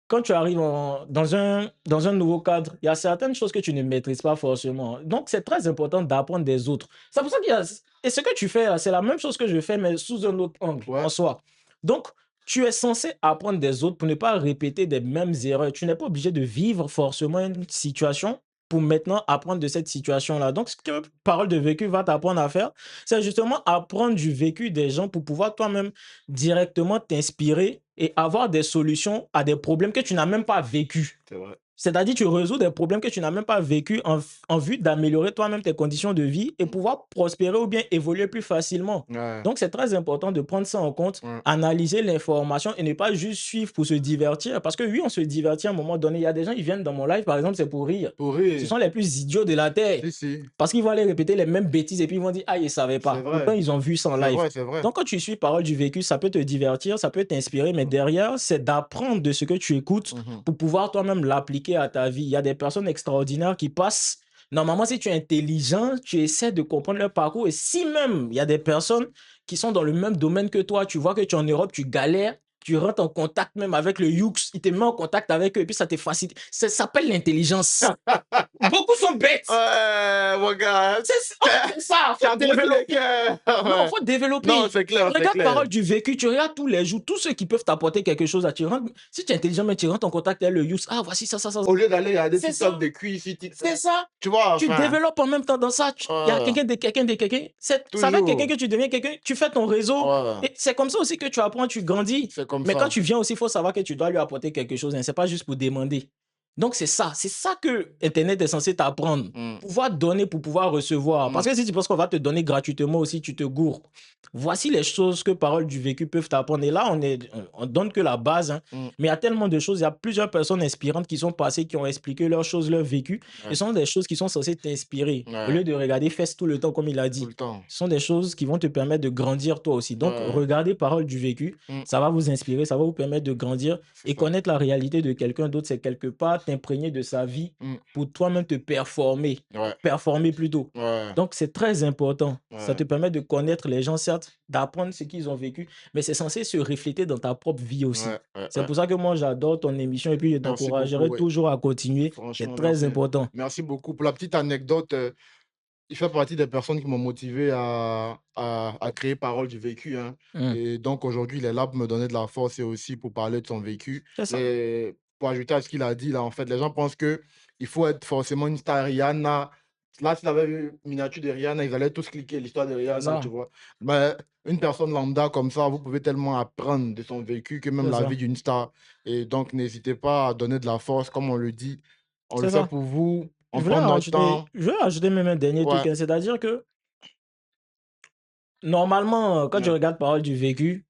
Quand tu arrives dans un nouveau cadre, il y a certaines choses que tu ne maîtrises pas forcément. Donc, c'est très important d'apprendre des autres. C'est pour ça qu'il y a. Et ce que tu fais là, c'est la même chose que je fais, mais sous un autre angle en Ouais. soi. Donc, tu es censé apprendre des autres pour ne pas répéter des mêmes erreurs. Tu n'es pas obligé de vivre forcément une situation pour maintenant apprendre de cette situation-là. Donc, ce que Parole de vécu va t'apprendre à faire, c'est justement apprendre du vécu des gens pour pouvoir toi-même directement t'inspirer et avoir des solutions à des problèmes que tu n'as même pas vécus. C'est vrai. C'est-à-dire, tu résous des problèmes que tu n'as même pas vécu en vue d'améliorer toi-même tes conditions de vie et Mmh. pouvoir prospérer ou bien évoluer plus facilement. Ouais. Donc, c'est très important de prendre ça en compte, Ouais. analyser l'information et ne pas juste suivre pour se divertir. Parce que oui, on se divertit à un moment donné. Il y a des gens qui viennent dans mon live, par exemple, c'est pour rire. Pour Ce rire. sont les plus idiots de la Terre. Si, si. Parce qu'ils vont aller répéter les mêmes bêtises et puis ils vont dire, ah, ils ne savaient C'est pas. Pourtant, vrai. ils ont vu ça en C'est live. vrai, c'est vrai. Donc, quand tu suis Parole du vécu, ça peut te divertir, ça peut t'inspirer, mais derrière, c'est d'apprendre de ce que tu écoutes Mmh. pour pouvoir toi-même l'appliquer à ta vie. Il y a des personnes extraordinaires qui passent. Normalement, si tu es intelligent, tu essaies de comprendre leur parcours. Et si même il y a des personnes qui sont dans le même domaine que toi, tu vois que tu es en Europe, tu galères, tu rentres en contact même avec le Yux, il te met en contact avec eux et puis ça te facilite. Ça s'appelle l'intelligence. Beaucoup sont bêtes. Ouais, mon gars, C'est ça, tu faut as brisé le développer. cœur. Non, Ouais. faut développer. Non, c'est clair, c'est Regarde Parole clair. du vécu, tu regardes tous les jours, tous ceux qui peuvent t'apporter quelque chose à tu rentres, si tu es intelligent, mais tu rentres en contact avec le youth, ah, voici ça, ça, ça. Au lieu d'aller à des C'est ça. TikTok de cuits ici, C'est ça. tu vois, Tu enfin, développes en même temps dans ça. Il y a quelqu'un de quelqu'un de quelqu'un. C'est avec quelqu'un toujours. que tu deviens quelqu'un, tu fais ton réseau. Ouais, Et c'est comme ça aussi que tu apprends, tu grandis. c'est comme Mais quand ça. tu viens aussi, il faut savoir que tu dois lui apporter quelque chose. Hein. C'est pas juste pour demander. Donc, c'est ça que Internet est censé t'apprendre. Mmh. Pouvoir donner pour pouvoir recevoir. Parce Mmh. que si tu penses qu'on va te donner gratuitement aussi, tu te gourres. Voici les choses que Paroles du vécu peuvent t'apprendre. Et là, on donne que la base. Hein. Mmh. Mais il y a tellement de choses. Il y a plusieurs personnes inspirantes qui sont passées, qui ont expliqué leurs choses, leur vécu. Ouais. Et ce sont des choses qui sont censées t'inspirer. Ouais. Au lieu de regarder Fest tout le temps, comme il a Tout dit. le temps. Ce sont des choses qui vont te permettre de grandir toi aussi. Donc, Ouais. regardez Paroles du vécu. Mmh. Ça va vous inspirer, ça va vous permettre de grandir. C'est Et ça. connaître la réalité de quelqu'un d'autre, c'est quelque part t'imprégner de sa vie Mmh. pour toi-même te performer. Ouais. Performer plutôt. Ouais. Donc, c'est très important. Ça Ouais. te permet de connaître les gens, certes, d'apprendre ce qu'ils ont vécu, mais c'est censé se refléter dans ta propre vie aussi. Ouais. Ouais. C'est pour ça que moi, j'adore ton émission et puis je Merci t'encouragerai beaucoup. Ouais. toujours à continuer. C'est Franchement, très merci. important. Merci beaucoup. Pour la petite anecdote, il fait partie des personnes qui m'ont motivé à créer Parole du vécu, hein. Mmh. Et donc aujourd'hui, il est là pour me donner de la force et aussi pour parler de son vécu. C'est ça, Et pour ajouter à ce qu'il a dit là, en fait, les gens pensent que il faut être forcément une star Rihanna. Là, s'ils avaient vu une miniature de Rihanna, ils allaient tous cliquer l'histoire de c'est Rihanna, tu ça, vois? Mais une personne lambda comme ça, vous pouvez tellement apprendre de son vécu que même c'est la ça, vie d'une star. Et donc n'hésitez pas à donner de la force, comme on le dit. On le c'est fait ça. pour vous, on prend notre temps. Je voulais rajouter même un dernier truc, Ouais. hein, c'est-à-dire que normalement, quand tu Ouais. regardes Parole du vécu,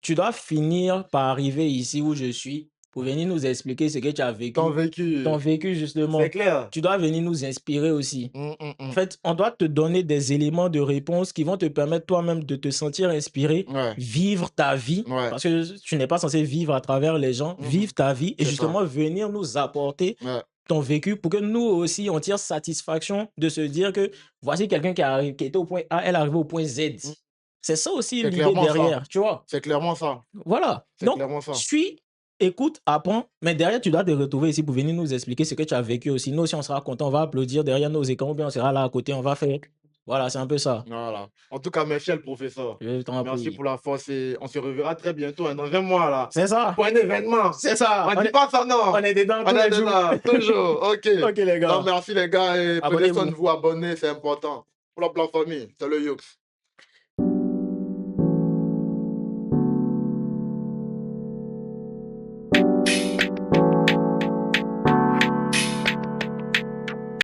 tu dois finir par arriver ici où je suis pour venir nous expliquer ce que tu as Ton vécu. Ton vécu, vécu, c'est justement, clair. tu dois venir nous inspirer aussi. En fait, on doit te donner des éléments de réponse qui vont te permettre toi-même de te sentir inspiré, Ouais, vivre ta vie, ouais. parce que tu n'es pas censé vivre à travers les gens, Mmh. vivre ta vie et C'est ça. justement venir nous apporter Ouais. ton vécu pour que nous aussi, on tire satisfaction de se dire que voici quelqu'un qui était au point A, elle est arrivée au point Mmh. Z. C'est ça aussi C'est l'idée clairement ça. derrière, tu vois? C'est clairement ça. Voilà. C'est Donc, clairement ça. suis, écoute, apprends, mais derrière, tu dois te retrouver ici pour venir nous expliquer ce que tu as vécu aussi. Nous aussi, on sera content, on va applaudir derrière nos écrans ou bien on sera là à côté, on va faire. Voilà, c'est un peu ça. Voilà. En tout cas, merci le professeur. Je t'en Merci prie. pour la force et on se reverra très bientôt, hein, dans un mois là, C'est ça, pour un événement. c'est ça. On dit pas ça, On non. est dedans On tous est les jours. dedans, toujours. OK. Ok, les Non, gars, merci les gars et prenez soin de abonnez-vous. vous, abonnez, c'est important. Pour la famille, c'est le Youx.